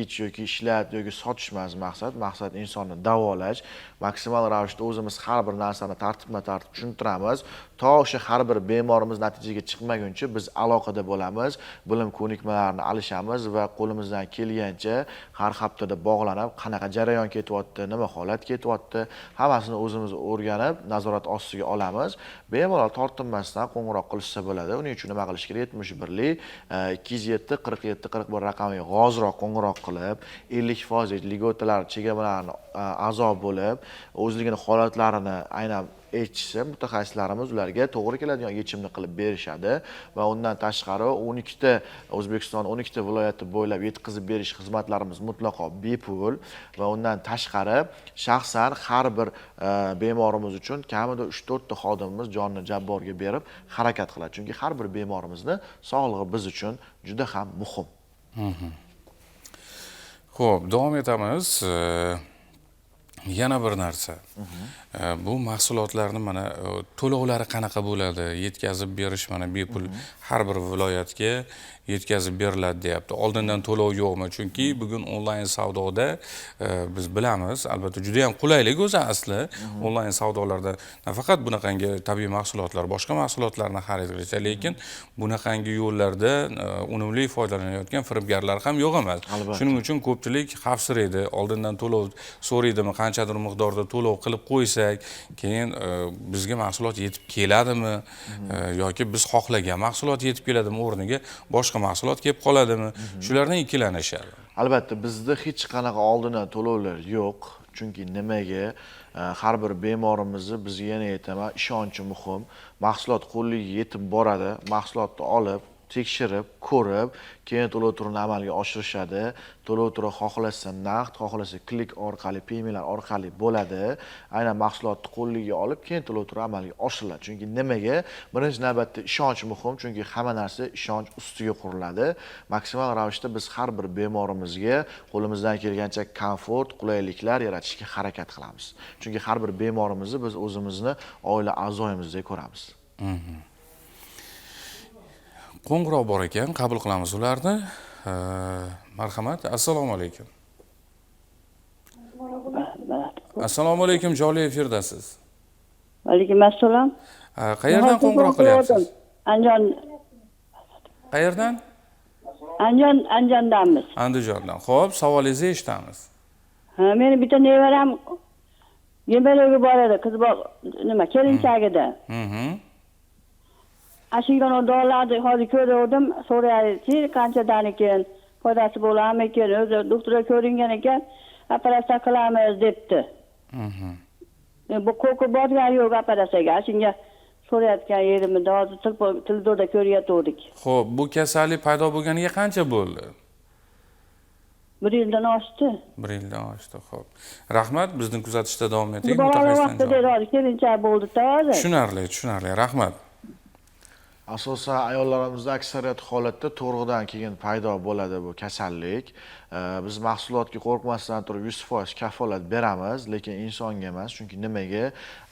ich yoki ishlat yoki sotish emas maqsad. Maqsad insonni davolash. Maksimal ravishda o'zimiz har bir narsani tartibma-tartib tushuntiramiz. To o'sha har bir bemorimiz natijaga chiqmaguncha biz aloqada bo'lamiz, bilim ko'nikmalarini alishamiz va qo'limizdan kelgancha har haftada bog'lanib, qanaqa jarayon ketyapti, nima holat ketyapti, hammasini o'zimiz o'rganib, nazorat ostiga olamiz. Bemalol tortinmasdan qo'ng'iroq qilishsa bo'ladi. Uning uchun nima qilish kerak? 71lik 207 47 41 raqamiga hozirroq qo'ng'iroq qilib, 50% ligotalar, chegirmalarni a'zo bo'lib, o'zligini holatlarini aynan aytishsa, mutaxassislarimiz ularga to'g'ri keladigan yechimni qilib berishadi va undan tashqari 12 ta O'zbekiston 12 ta viloyati bo'ylab yetkazib berish xizmatlarimiz mutlaqo bepul va undan tashqari shaxsan har bir bemorimiz uchun kamida 3-4 ta xodimimiz jonini jabborga berib harakat qiladi. Chunki har bir bemorimizni sog'lig'i biz uchun juda ham muhim. Xo'p, davom etamiz. Yana bir narsa. Bu mahsulotlarni mana to'lovlari qanaqa bo'ladi? Yetkazib berish mana bepul har bir viloyatga yetkazib beriladi deyapti. Oldindan to'lov yo'qmi? Chunki bugun onlayn savdoda biz bilamiz, albatta juda ham qulaylik o'zi asli. Onlayn savdolarda nafaqat bunaqangi tabiiy mahsulotlar, boshqa mahsulotlarni xarid qilish, lekin bunaqangi yo'llarda unumli foydalanayotgan firibgarlar ham yo'q emas. Shuning uchun ko'pchilik xavfsiraydi. Oldindan to'lov so'raydimi, qanchadir miqdorda to'lov qilib qo'ysak, keyin bizga mahsulot yetib keladimi yoki biz xohlagan mahsulot yetib keladimi o'rniga boshqa mahsulot kelib qoladimi? Shulardan ikkilanishadi. Albatta bizda hech qanaqa oldindan to'lovlar yo'q. Chunki nimaga? Har bir bemorimizni bizga yana aytaman, ishonchi muhim. Mahsulot qo'liga yetib boradi, mahsulotni olib, tekshirib, ko'rib, keyin to'lov turini amalga oshirishadi. To'lov turi xohlasa naqd, xohlasa klik orqali, paymentlar orqali bo'ladi. Aynan mahsulotni qo'liga olib, keyin to'lov turi amalga oshiriladi. Chunki nimaga? Birinchi navbatda ishonch muhim, chunki hamma narsa ishonch ustiga quriladi. Maksimal ravishda biz har bir bemorimizga qo'limizdan kelgancha komfort, qulayliklar yaratishga harakat qilamiz. Chunki har bir bemorimizni biz o'zimizni oila a'zoyimizdek ko'ramiz. Qo'ng'iroq bor ekan, qabul qilamiz ularni. Marhamat, assalomu alaykum. Assalomu alaykum, jonli efirdasiz. Alaykum assalom. Qayerdan qo'ng'iroq qilyapsiz? Andijon. Qayerdan? Andijondamiz. Andijondan. Xo'p, savolingizni eshitamiz. Ha, meni bitta nevaram Gembeloga boradi, qiz nima, kelinchagida. Ashingdan dorilarni hozir ko'rdim, so'raydi, qanchadan ekan, foydasi bo'ladimi ekan, o'zi doktorga ko'ringan ekan, operatsiya qilamiz debdi. Bu ko'rib borgan yo'q operatsiyaga, ashunga so'rayotgan yerimizda hozir televizorda ko'ryaptik. Xo'p, bu kasallik paydo bo'lganiga qancha bo'ldi? 1 yildan oshdi. 1 yildan oshdi, xo'p. Rahmat, bizni kuzatishda davom eting. Bolalar vaqtida hozir kelinchak bo'ldi-da hozir. Tushunarli, rahmat. Asosan ayollarimizda aksariyat holatda to'g'ridan keyin paydo bo'ladi bu kasallik. Biz mahsulotga qo'rqmasdan turib 100% kafolat beramiz, lekin insonga emas. Chunki nimaga?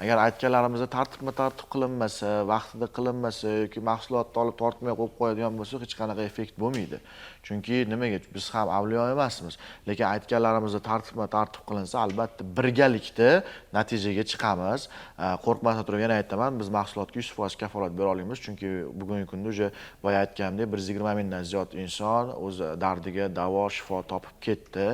Agar aytganlarimizda tartib qilinmasa, vaqtida qilinmasa yoki mahsulotni olib tortmay qo'yib qo'yadigan bo'lsa, hech qanaqa effekt bo'lmaydi. Chunki nimaga? Biz ham avliyo emasmiz, lekin aytganlarimizda tartib qilinsa, albatta birgalikda natijaga chiqamiz. Qo'rqmasdan turib yana aytaman, biz mahsulotga 100% kafolat bera olamiz, chunki bugungi kunda o'sha boya aytganimdek 120 mingdan ziyod inson o'z dardiga davo, shifo topib ketdi.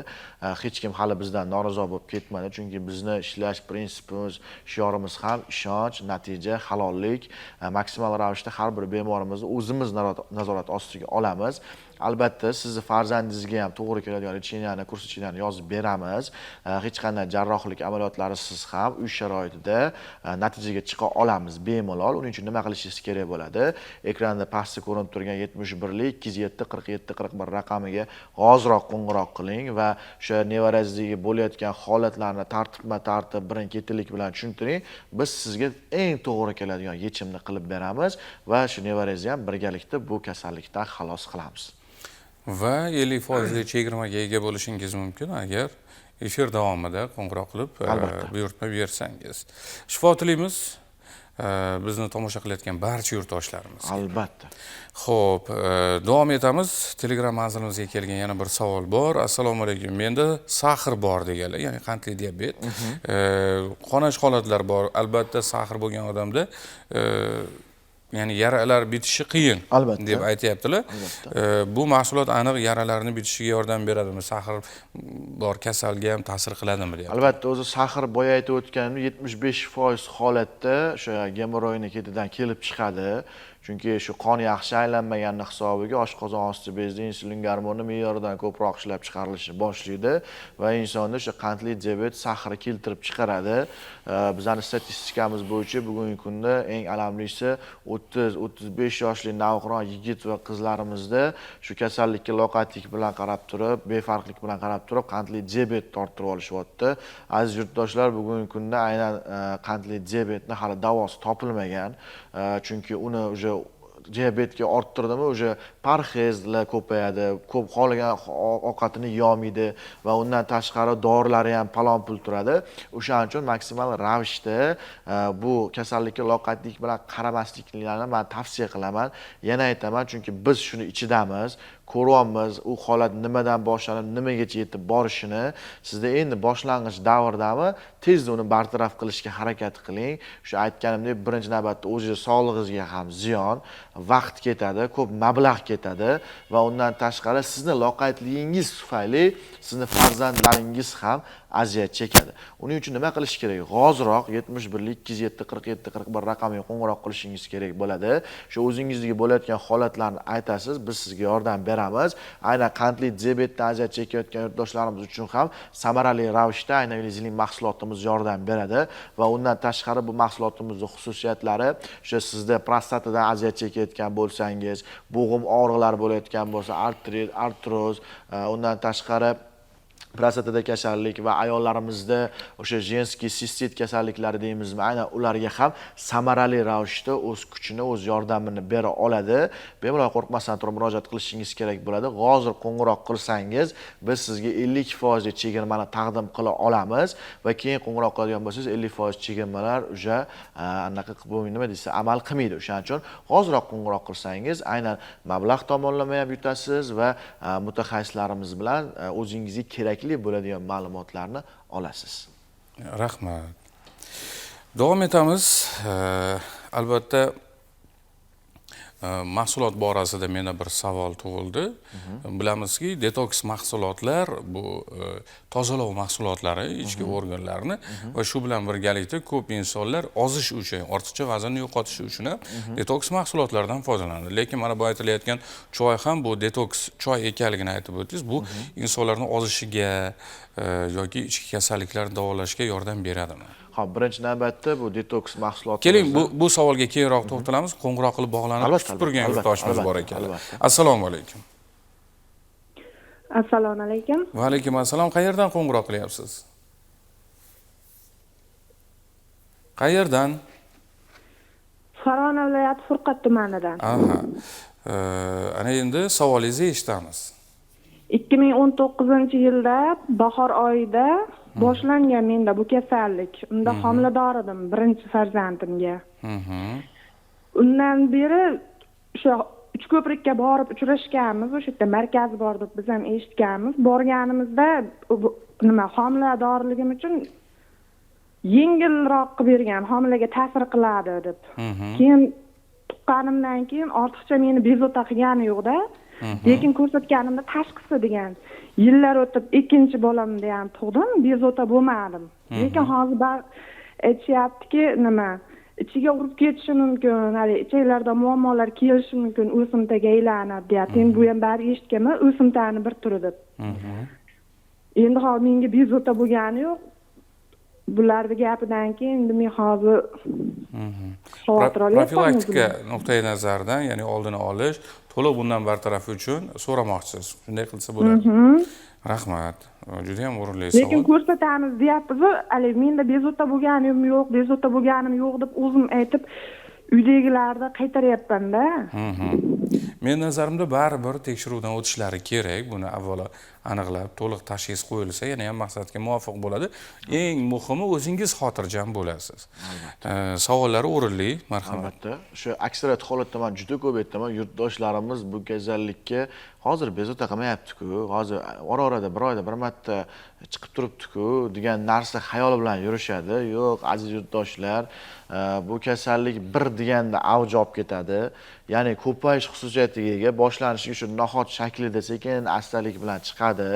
Hech kim hali bizdan norozi bo'lib ketmadi, chunki bizni ishlash prinsipimiz, shiorimiz ham ishonch, natija, halollik. Maksimal ravishda har bir bemorimizni o'zimiz nazorat ostiga olamiz. Albatta sizni farzandingizga ham to'g'ri keladigan lecheniani, kurs lecheniani yozib beramiz. Hech qanday jarrohlik amaliyotlarisiz ham uy sharoitida natijaga chiqa olamiz bemalol. Uning uchun nima qilishingiz kerak bo'ladi? Ekranda pastda ko'rinib turgan 71lik 207 47 41 raqamiga hozirroq qo'ng'iroq qiling va o'sha nevarangizdagi bo'layotgan holatlarni tartib birin-ketinlik bilan tushuntiring. Biz sizga eng to'g'ri keladigan yechimni qilib beramiz va shu nevarangizni ham birgalikda bu kasallikdan xalos qilamiz. Va 50% chegirmaga ega bo'lishingiz mumkin agar efir davomida qo'ng'iroq qilib buyurtma bersangiz. Shifo tilaymiz bizni tomosha qilayotgan barcha yurtdoshlarimiz. Albatta. Xo'p, davom etamiz. Telegram manzilimizga kelgan yana bir savol bor. Assalomu alaykum. Menda sahr bor deganlar, ya'ni qandli diabet. Qonash holatlari bor. Albatta, sahr bo'lgan odamda ya'ni yaralar bitishi qiyin deb aytayaptilar. Bu mahsulot aniq yaralarni bitishiga yordam beradimi? Sahr bor kasalga ham ta'sir qiladimi deyapti. Albatta, o'zi sahr boya aytib o'tganim 75% holatda o'sha gemoroyni ketidan kelib chiqadi. Chunki shu qon yaxshi aylanmagani hisobiga oshqozon osti bezida insulin gormoni me'yoridan ko'proq ishlab chiqarilishi boshlaydi va insonda o'sha qandli diabet sahri keltirib chiqaradi. Bizning statistikamiz bo'yicha bugungi kunda eng alamlisi 30-35 yoshli navqiron yigit va qizlarimizda shu kasallikka loqaydlik bilan qarab turib, befarqlik bilan qarab turib qandli diabet torttirib olishyapti. Aziz yurtdoshlar, bugungi kunda aynan qandli diabetni hali davosi topilmagan. Chunki uni o'sha diabetga orttirdimi, o'sha parhezlar ko'payadi, ko'p qolgan ovqatini yemaydi va undan tashqari dorilari ham palon-pul turadi. O'shaning uchun maksimal ravishda bu kasallikka loqaydlik bilan qaramasliklarini men tavsiya qilaman. Yana aytaman, chunki biz shuni ichidamiz, ko'ryapmiz, u holat nimadan boshlanib, nimagacha yetib borishini. Sizda endi boshlang'ich davrdami, tezda uni bartaraf qilishga harakat qiling. Shu aytganimdek, birinchi navbatda o'zingiz sog'lig'ingizga ham ziyon, vaqt ketadi, ko'p mablag' ketadi va undan tashqari sizni loqaydligingiz tufayli sizni farzandlaringiz ham aziyat chekadi. Uning uchun nima qilish kerak? Hoziroq 71 207 47 41 raqamiga qo'ng'iroq qilishingiz kerak bo'ladi. Shu o'zingizdagi bo'layotgan holatlarni aytasiz, biz sizga yordam beramiz. Aynan qandli diabetdan aziyat chekayotgan yurtdoshlarimiz uchun ham samarali ravishda aynan Lizing mahsulotimiz yordam beradi va undan tashqari bu mahsulotimizning xususiyatlari o'sha sizda prostatadan aziyat chekayotgan bo'lsangiz, bo'g'im og'riqlari bo'layotgan bo'lsa, artrit, artroz, undan tashqari prostatada kasallik va ayollarimizda o'sha jenskiy sistit kasalliklari deymizmi, aynan ularga ham samarali ravishda o'z kuchini, o'z yordamini bera oladi. Bemalol qo'rqmasdan turib murojaat qilishingiz kerak bo'ladi. Hozir qo'ng'iroq qilsangiz, biz sizga 50% chegirmani taqdim qila olamiz va keyin qo'ng'iroq qiladigan bo'lsangiz 50% chegirmalar o'sha anaqa qilib nima deysa, amal qilmaydi. O'shaning uchun hoziroq qo'ng'iroq qilsangiz, aynan mablag' tomonlama ham yutasiz va mutaxassislarimiz bilan o'zingizga kerakli bo'ladigan ma'lumotlarni olasiz. Rahmat. Davom etamiz. Albatta mahsulot borasida menda bir savol tug'ildi. Bilamizki, detoks mahsulotlar bu tozalov mahsulotlari, ichki organlarni va shu bilan birgalikda ko'p insonlar ozish uchun, ortiqcha vaznni yo'qotish uchun detoks mahsulotlardan foydalanadi. Lekin mana bu aytilayotgan choy ham bu detoks choy ekanligini aytib o'tdingiz. Bu insonlarning ozishiga yoki ichki kasalliklarni davolashga yordam beradimi? Xo'p, birinchi navbatda bu detoks mahsuloti. Keling, bu savolga keyinroq to'xtalamiz. Qo'ng'iroq qilib bog'lanib kutib turgan yurtdoshimiz bor ekan. Assalomu alaykum. Assalomu alaykum. Va alaykum assalom. Qayerdan qo'ng'iroq qilyapsiz? Qayerdan? Farg'ona viloyati Furqat tumanidan. Aha. Ana endi savolingizni eshitamiz. 2019-yilda bahor oyida boshlangan menda bu kasallik. Unda homilador edim birinchi farzandimga. Undan beri o'sha Uchko'prikka borib uchrashganmiz, o'sha yerda markaz bor deb biz ham eshitganmiz. Borganimizda nima homiladorligim uchun yengilroq qilib bergan, homilaga ta'sir qiladi deb. Keyin tuqqanimdan keyin ortiqcha meni bezovta qilgani yo'q-da. Lekin ko'rsatganimda tashqisi degan. Yillar o'tib ikkinchi bolamda ham tug'dim, bezovta bo'lmadim. Lekin hozir aytishyaptiki, nima, ichiga urib ketishi mumkin, hali ichaklarda muammolar kelishi mumkin, o'simtaga aylanadi deyapti. Endi bu ham bari eshitganman, o'simtani bir turi deb. Endi hozir menga bezovta bo'lgani yo'q. Bularning gapidan keyin endi men hozir xavotir olyapman. Profilaktika nuqtai nazaridan, ya'ni oldini olish, to'liq bundan bartaraf uchun so'ramoqchisiz. Shunday qilsa bo'ladi. Rahmat. Juda ham o'rinli savol. Lekin ko'rsatamiz deyapmiz, hali menda bezovta bo'lganim yo'q, bezovta bo'lganim yo'q deb o'zim aytib uydagilarni qaytaryapman-da. Men nazarimda baribir tekshiruvdan o'tishlari kerak. Buni avvalo aniqlab, to'liq tashxis qo'yilsa, yana ham maqsadga muvofiq bo'ladi. Eng muhimi o'zingiz xotirjam bo'lasiz. Savollari o'rinli, marhamat. Albatta. Shu aksariyat holatda men juda ko'p aytaman, yurtdoshlarimiz bu kasallikka hozir bezovta qilmayapti-ku, hozir ora-orada bir oyda bir marta chiqib turibdi-ku degan narsa xayoli bilan yurishadi. Yo'q, aziz yurtdoshlar, bu kasallik bir deganda avj olib ketadi. Ya'ni ko'payish xususiyatiga ega, boshlanishiga shu nahot shaklida sekin astalik bilan chiqadi,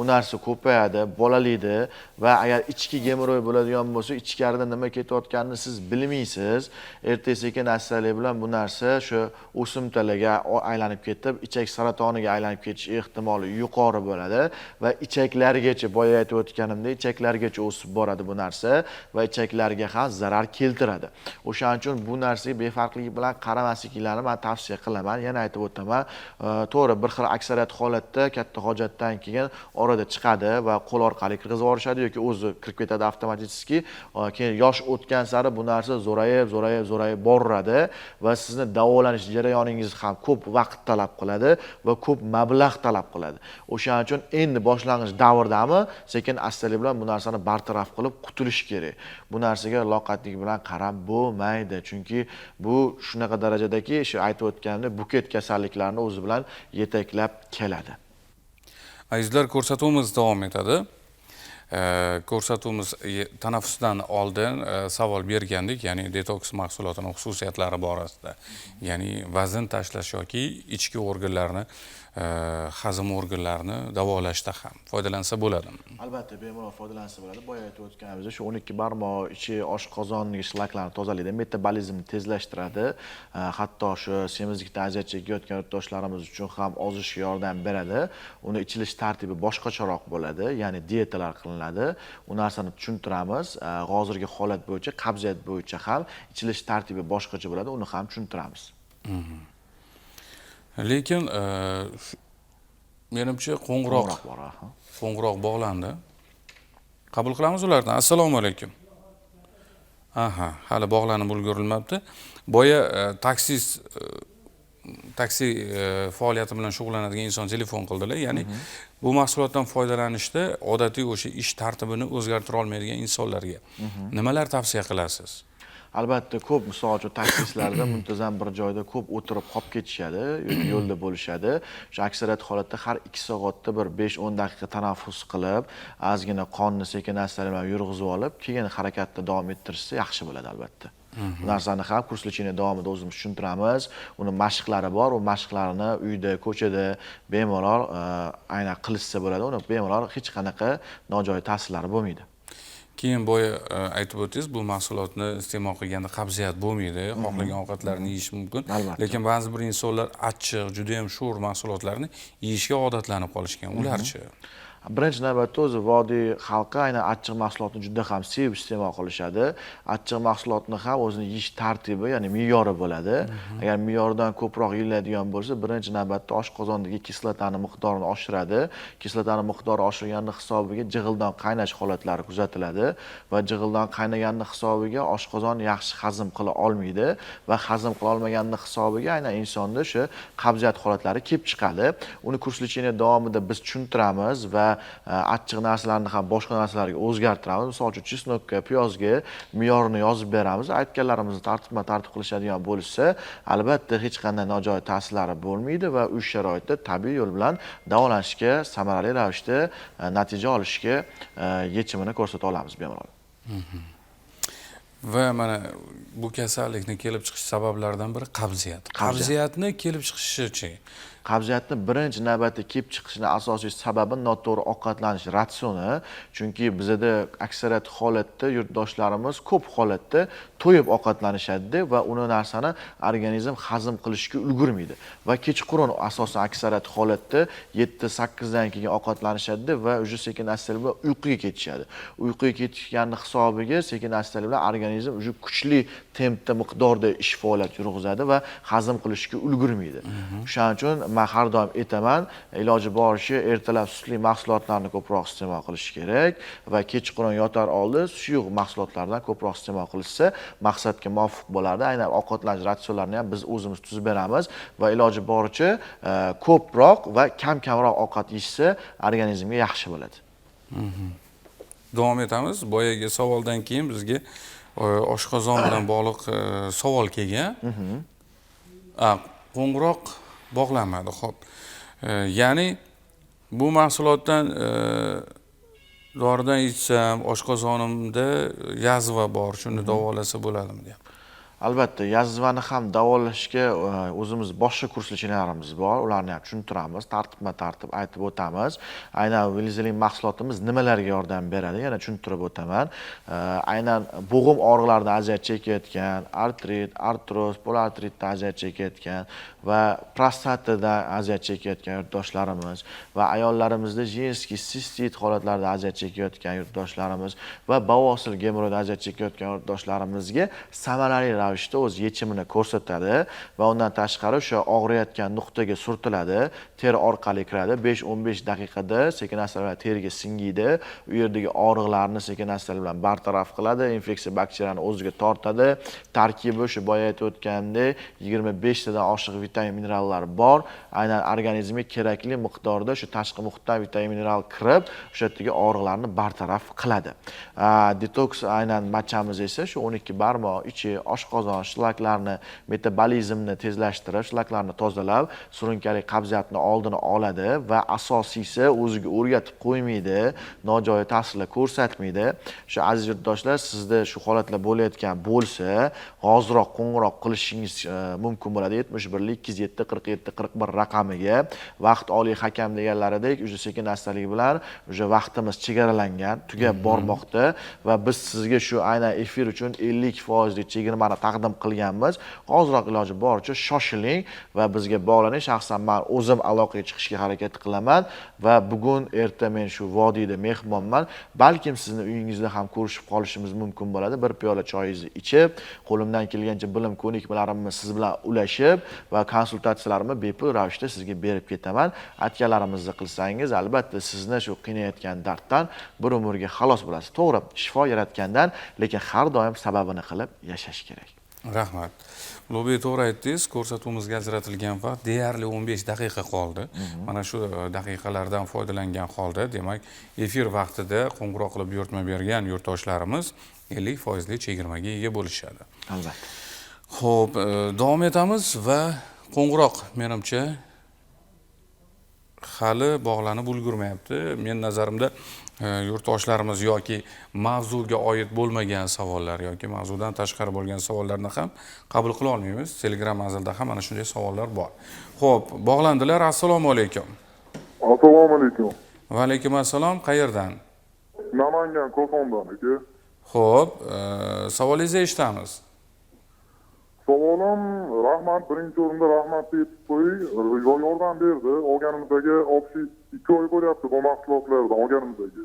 u narsa ko'payadi, bolalaydi va agar ichki gemoroy bo'ladigan bo'lsa, ichkarida nima ketayotganini siz bilmaysiz. Erta sekin astalik bilan bu narsa shu o'simtalarga aylanib ketib, ichak saratoniga aylanib ketish ehtimoli yuqori bo'ladi va ichaklargacha, boya aytib o'tganimdek, ichaklargacha o'sib boradi bu narsa va ichaklarga ham zarar keltiradi. O'shaning uchun bu narsaga befarqlik bilan qaramasliklarini men tavsiya qilaman. Yana aytib o'taman, to'g'ri, bir xil aksariyat holatda katta hojatdan keyin orada chiqadi va qo'l orqali kirgizib yuborishadi yoki o'zi kirib ketadi avtomatik. Keyin yosh o'tgan sari bu narsa zo'rayib boradi va sizni davolanish jarayoningiz ham ko'p vaqt talab qiladi va ko'p mablag' talab qiladi. O'shaning uchun endi boshlang'ich davrdami, sekin astalik bilan bu narsani bartaraf qilib qutulish kerak. Bu narsaga loqatlik bilan qarab bo'lmaydi, chunki bu shunaqa darajadagi shu aytib o'tganimdek buket kasalliklarni o'zi bilan yetaklab keladi. Azizlar, ko'rsatuvimiz davom etadi. Ko'rsatuvimiz tanaffusdan oldin savol bergandik, ya'ni detoks mahsulotining xususiyatlari borasida. Ya'ni vazn tashlash yoki ichki organlarni, hazm organlarini davolashda ham foydalansa bo'ladimi? Albatta, bemalol foydalansa bo'ladi. Boya aytib o'tganimizdek, shu 12 barmoq ichi oshqozonning shlaklarini tozalaydi, metabolizmni tezlashtiradi. Hatto shu semizlikdan aziyat chekayotgan yurtdoshlarimiz uchun ham ozishga yordam beradi. Uni ichilish tartibi boshqacharoq bo'ladi, ya'ni dietalar qilinadi. U narsani tushuntiramiz. Hozirgi holat bo'yicha, qabziyat bo'yicha ham ichilish tartibi boshqacha bo'ladi, uni ham tushuntiramiz. Lekin menimcha qo'ng'iroq bog'landi. Qabul qilamiz ulardan. Assalomu alaykum. Aha, hali bog'lanib ulgurilmabdi. Boya taksi faoliyati bilan shug'ullanadigan inson telefon qildilar. Ya'ni bu mahsulotdan foydalanishda odatiy o'sha ish tartibini o'zgartira olmaydigan insonlarga nimalar tavsiya qilasiz? Albatta, ko'p misol uchun taksistlarda muntazam bir joyda ko'p o'tirib qolib ketishadi, yo'lda bo'lishadi. Shu aksariyat holatda har 2 soatda bir 5-10 daqiqa tanaffus qilib, ozgina qonni sekin-astalik bilan yurg'izib olib, keyin harakatda davom ettirishsa yaxshi bo'ladi albatta. Bu narsani ham kurs lecheniya davomida o'zimiz tushuntiramiz. Uni mashqlari bor, u mashqlarni uyda, ko'chada bemalol aynan qilishsa bo'ladi. Uni bemalol hech qanaqa nojo'ya ta'sirlari bo'lmaydi. Keyin boya aytib o'tdingiz, bu mahsulotni iste'mol qilganda qabziyat bo'lmaydi, xohlagan ovqatlarni yeyish mumkin. Lekin ba'zi bir insonlar achchiq, juda ham sho'r mahsulotlarni yeyishga odatlanib qolishgan. Ularchi? Birinchi navbatda o'zi vodiy xalqi aynan achchiq mahsulotni juda ham sevib iste'mol qilishadi. Achchiq mahsulotni ham o'zini yeyish tartibi, ya'ni me'yori bo'ladi. Agar me'yordan ko'proq yeyiladigan bo'lsa, birinchi navbatda oshqozondagi kislotani miqdorini oshiradi. Kislotani miqdori oshirgani hisobiga jig'ildon qaynash holatlari kuzatiladi va jig'ildon qaynaganning hisobiga oshqozon yaxshi hazm qila olmaydi va hazm qila olmaganning hisobiga aynan insonda shu qabziyat holatlari kelib chiqadi. Uni kurs lecheniya davomida biz tushuntiramiz va achchiq narsalarni ham boshqa narsalarga o'zgartiramiz. Misol uchun chesnokka, piyozga me'yorini yozib beramiz. Aytganlarimizni tartib qilishadigan bo'lsa, albatta hech qanday nojo'ya ta'sirlari bo'lmaydi va uy sharoitida tabiiy yo'l bilan davolanishga, samarali ravishda natija olishga yechimini ko'rsata olamiz bemalol. Va mana bu kasallikni kelib chiqish sabablaridan biri qabziyat. Qabziyatni kelib chiqishi-chi? Qabziyatni birinchi navbatda kelib chiqishining asosiy sababi noto'g'ri ovqatlanish ratsioni. Chunki bizda aksariyat holatda yurtdoshlarimiz ko'p holatda to'yib ovqatlanishadi va uni narsani organizm hazm qilishga ulgurmaydi. Va kechqurun asosan aksariyat holatda 7-8 dan keyin ovqatlanishadi va o'sha sekin-astalik bilan uyquga ketishadi. Uyquga ketishganning hisobiga sekin-astalik bilan organizm o'sha kuchli tempda miqdorda ish faoliyat yurg'izadi va hazm qilishga ulgurmaydi. Shuning uchun men har doim aytaman, iloji boricha ertalab sutli mahsulotlarni ko'proq iste'mol qilish kerak va kechqurun yotar oldin suyuq mahsulotlardan ko'proq iste'mol qilsa maqsadga muvofiq bo'ladi. Aynan ovqatlanish ratsionlarini ham biz o'zimiz tuzib beramiz va iloji boricha ko'proq va kamroq ovqat yeyishsa organizmga yaxshi bo'ladi. Davom etamiz. Boyagi savoldan keyin bizga oshqozon bilan bog'liq savol kelgan. Qo'ng'iroq bog'lanmadi. Xo'p. Ya'ni bu mahsulotdan doridan ichsam, oshqozonimda yazva bor, shuni davolasa bo'ladimi deyapti. Albatta, yazvani ham davolashga o'zimiz boshqa kurs lecheniyalarimiz bor. Ularni ham tushuntiramiz, tartibma-tartib aytib o'tamiz. Aynan Viliziling mahsulotimiz nimalarga yordam beradi, yana tushuntirib o'taman. Aynan bo'g'im og'riqlaridan aziyat chekayotgan, artrit, artroz, polartritdan aziyat chekayotgan va prostatadan aziyat chekayotgan yurtdoshlarimiz va ayollarimizda jenskiy sistit holatlarida aziyat chekayotgan yurtdoshlarimiz va bavosil gemoroydan aziyat chekayotgan yurtdoshlarimizga samarali ravishda o'z yechimini ko'rsatadi va undan tashqari o'sha og'riyotgan nuqtaga surtiladi, teri orqali kiradi, 5-15 daqiqada sekin-asta bilan teriga singiydi, u yerdagi og'riqlarni sekin-asta bilan bartaraf qiladi, infeksiya bakteriyani o'ziga tortadi. Tarkibi o'sha boya aytib o'tgandek 25 tadan oshiq vitamin minerallar bor. Aynan organizmga kerakli miqdorda shu tashqi muhitdan vitamin mineral kirib, o'sha yerdagi og'riqlarni bartaraf qiladi. Detoks aynan matchamiz esa shu 12 barmoq ichi oshqozon shlaklarni metabolizmni tezlashtirib, shlaklarni tozalab, surunkali qabziyatni oldini oladi va asosiysi o'ziga o'rgatib qo'ymaydi, nojo'ya ta'sirlar ko'rsatmaydi. Shu aziz yurtdoshlar, sizda shu holatlar bo'layotgan bo'lsa, hozirroq qo'ng'iroq qilishingiz mumkin bo'ladi 71 207 47 41 raqamiga. Vaqt oliy hakam deganlaridek, o'sha sekin-astalik bilan o'sha vaqtimiz chegaralangan, tugab bormoqda va biz sizga shu aynan efir uchun 50% chegirmani taqdim qilganmiz. Hozirroq iloji boricha shoshiling va bizga bog'laning. Shaxsan men o'zim aloqaga chiqishga harakat qilaman va bugun erta men shu vodiyda mehmonman. Balkim sizni uyingizda ham ko'rishib qolishimiz mumkin bo'ladi. Bir piyola choyingizni ichib, qo'limdan kelgancha bilim ko'nikmalarimni siz bilan ulashib va konsultatsiyalarimni bepul ravishda sizga berib ketaman. Aytganlarimizni qilsangiz, albatta sizni shu qiynayotgan darddan bir umrga xalos bo'lasiz. To'g'ri, shifo yaratgandan, lekin har doim sababini qilib yashash kerak. Rahmat. Ulug'bek, to'g'ri aytdingiz, ko'rsatuvimizga ajratilgan vaqt deyarli 15 daqiqa qoldi. Mana shu daqiqalardan foydalangan holda, demak, efir vaqtida qo'ng'iroq qilib buyurtma bergan yurtdoshlarimiz 50% chegirmaga ega bo'lishadi. Albatta. Xo'p, davom etamiz va qo'ng'iroq menimcha hali bog'lanib ulgurmayapti. Men nazarimda yurtdoshlarimiz yoki mavzuga oid bo'lmagan savollar yoki mavzudan tashqari bo'lgan savollarni ham qabul qila olmaymiz. Telegram manzilida ham mana shunday savollar bor. Xo'p, bog'landilar. Assalomu alaykum. Assalomu alaykum. Va alaykum assalom. Qayerdan? Namangan Kosondan aka. Xo'p, savolingizni eshitamiz. Savolim, rahmat, birinchi o'rinda rahmat aytib qo'ying. Yordam berdi. Olganimizdagi opsiy 2 oy bo'lyapti bu mahsulotlardan olganimizdagi.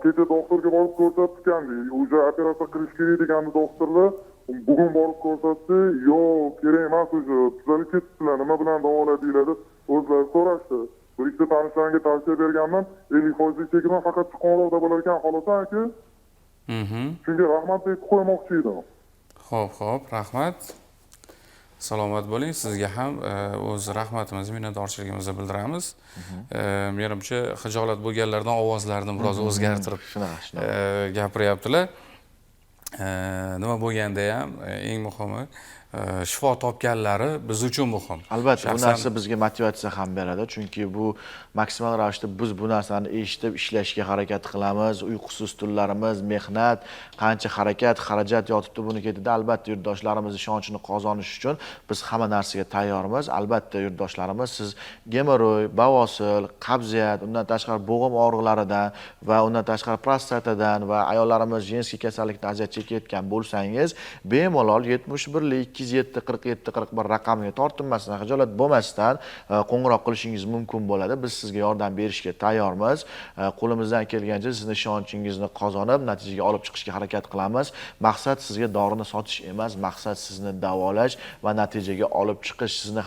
Kecha doktorga borib ko'rsatgandik. O'sha operatsiya qilish kerak degandi doktorlar. Bugun borib ko'rsatdi, yo'q, kerak emas, o'sha tuzalib ketibdilar. Nima bilan davoladinglar deb o'zlari so'rashdi. Bir ikkita tanishlarimga tavsiya berganman. 50% chegirma faqat qo'ng'iroqda bo'lar ekan, xolos aka. Shunga rahmat aytib qo'ymoqchi edim. Xo'p, rahmat. Salomat bo'ling. Sizga ham o'z rahmatimizni, minnatdorchiligimizni bildiramiz. Menimcha xijolat bo'lganlardan ovozlarini biroz o'zgartirib gapiryaptilar. Nima bo'lganda ham eng muhimi shifo topganlari biz uchun muhim. Albatta, bu narsa bizga motivatsiya ham beradi, chunki bu maksimal ravishda biz bu narsani eshitib ishlashga harakat qilamiz. Uyqusiz tunlarimiz, mehnat, qancha harakat, xarajat yotibdi buni ketida. Albatta, yurtdoshlarimiz ishonchini qozonish uchun biz hamma narsaga tayyormiz. Albatta, yurtdoshlarimiz, siz gemoroy, bavosil, qabziyat, undan tashqari bo'g'im og'riqlaridan va undan tashqari prostatadan va ayollarimiz jenskiy kasallikdan aziyat chekayotgan bo'lsangiz, bemalol 71 207 47 41 raqamiga tortinmasdan, xijolat bo'lmasdan qo'ng'iroq qilishingiz mumkin bo'ladi. Biz sizga yordam berishga tayyormiz. Qo'limizdan kelgancha sizni ishonchingizni qozonib, natijaga olib chiqishga harakat qilamiz. Maqsad sizga dorini sotish emas, maqsad sizni davolash va natijaga olib chiqish. Sizni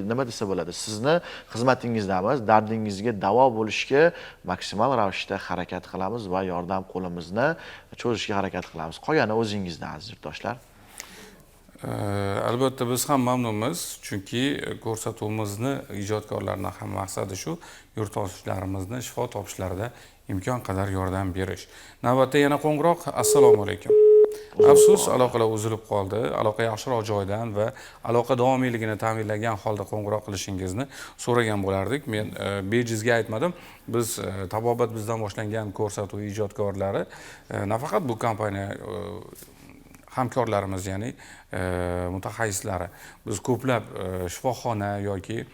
nima desa bo'ladi? Sizni xizmatingizdamiz. Dardingizga davo bo'lishga maksimal ravishda harakat qilamiz va yordam qo'limizni cho'zishga harakat qilamiz. Qolgani o'zingizdan, aziz yurtdoshlar. Albatta biz ham mamnunmiz, chunki ko'rsatuvimizni ijodkorlarning ham maqsadi shu, yurtdoshlarimizni shifo topishlarida imkon qadar yordam berish. Navbatda yana qo'ng'iroq. Assalomu alaykum. Afsus, aloqalar uzilib qoldi. Aloqa yaxshiroq joydan va aloqa davomiyligini ta'minlagan holda qo'ng'iroq qilishingizni so'ragan bo'lardik. Men bejizga aytmadim. Biz tabobat bizdan boshlangan ko'rsatuv ijodkorlari nafaqat bu kompaniya hamkorlarimiz, ya'ni mutaxassislari, biz ko'plab shifoxona yoki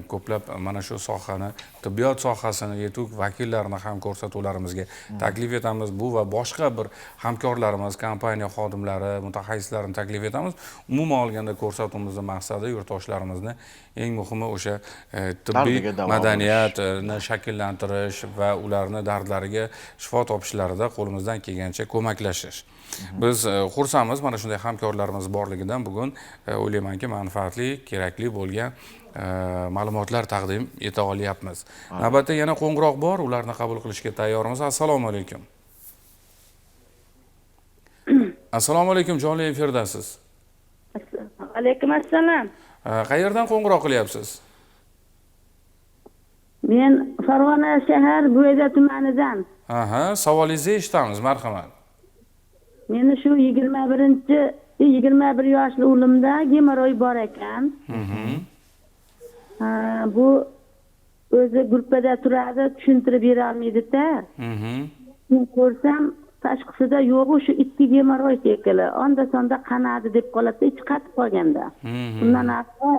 ko'plab mana shu sohani, tibbiyot sohasini yetuk vakillarini ham ko'rsatuvlarimizga taklif etamiz. Bu va boshqa bir hamkorlarimiz, kompaniya xodimlari, mutaxassislarini taklif etamiz. Umuman olganda ko'rsatuvimizning maqsadi yurtdoshlarimizni eng muhimi o'sha tibbiy madaniyatni shakllantirish va ularni dardlariga shifo topishlariga qo'limizdan kelgancha ko'maklashish. Biz xursandmiz mana shunday hamkorlarimiz borligidan. Bugun o'ylaymanki manfaatli, kerakli bo'lgan ma'lumotlar taqdim eta olyapmiz. Navbatda yana qo'ng'iroq bor, ularni qabul qilishga tayyormiz. Assalomu alaykum. Assalomu alaykum, jonli efirdasiz. Alaykum assalom. Qayerdan qo'ng'iroq qilyapsiz? Men Farg'ona shahar Bo'yda tumanidan. Aha, savolingizni eshitamiz, marhamat. Meni shu 21 yoshli o'g'limda gemoroy bor ekan. Bu o'zi gruppada turadi, tushuntirib bera olmaydi-da. Men ko'rsam tashqisida yo'q, shu ikki gemoroy shekilli. Onda-sonda qanadi deb qoladi, ichi qatib qolganda. Undan after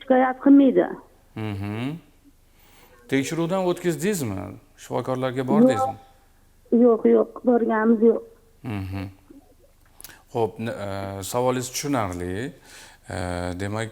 shikoyat qilmaydi. Tekshiruvdan o'tkazdingizmi? Shifokorlarga bordingizmi? Yo'q, borganimiz yo'q. Xo'p, savolingiz tushunarli. Demak,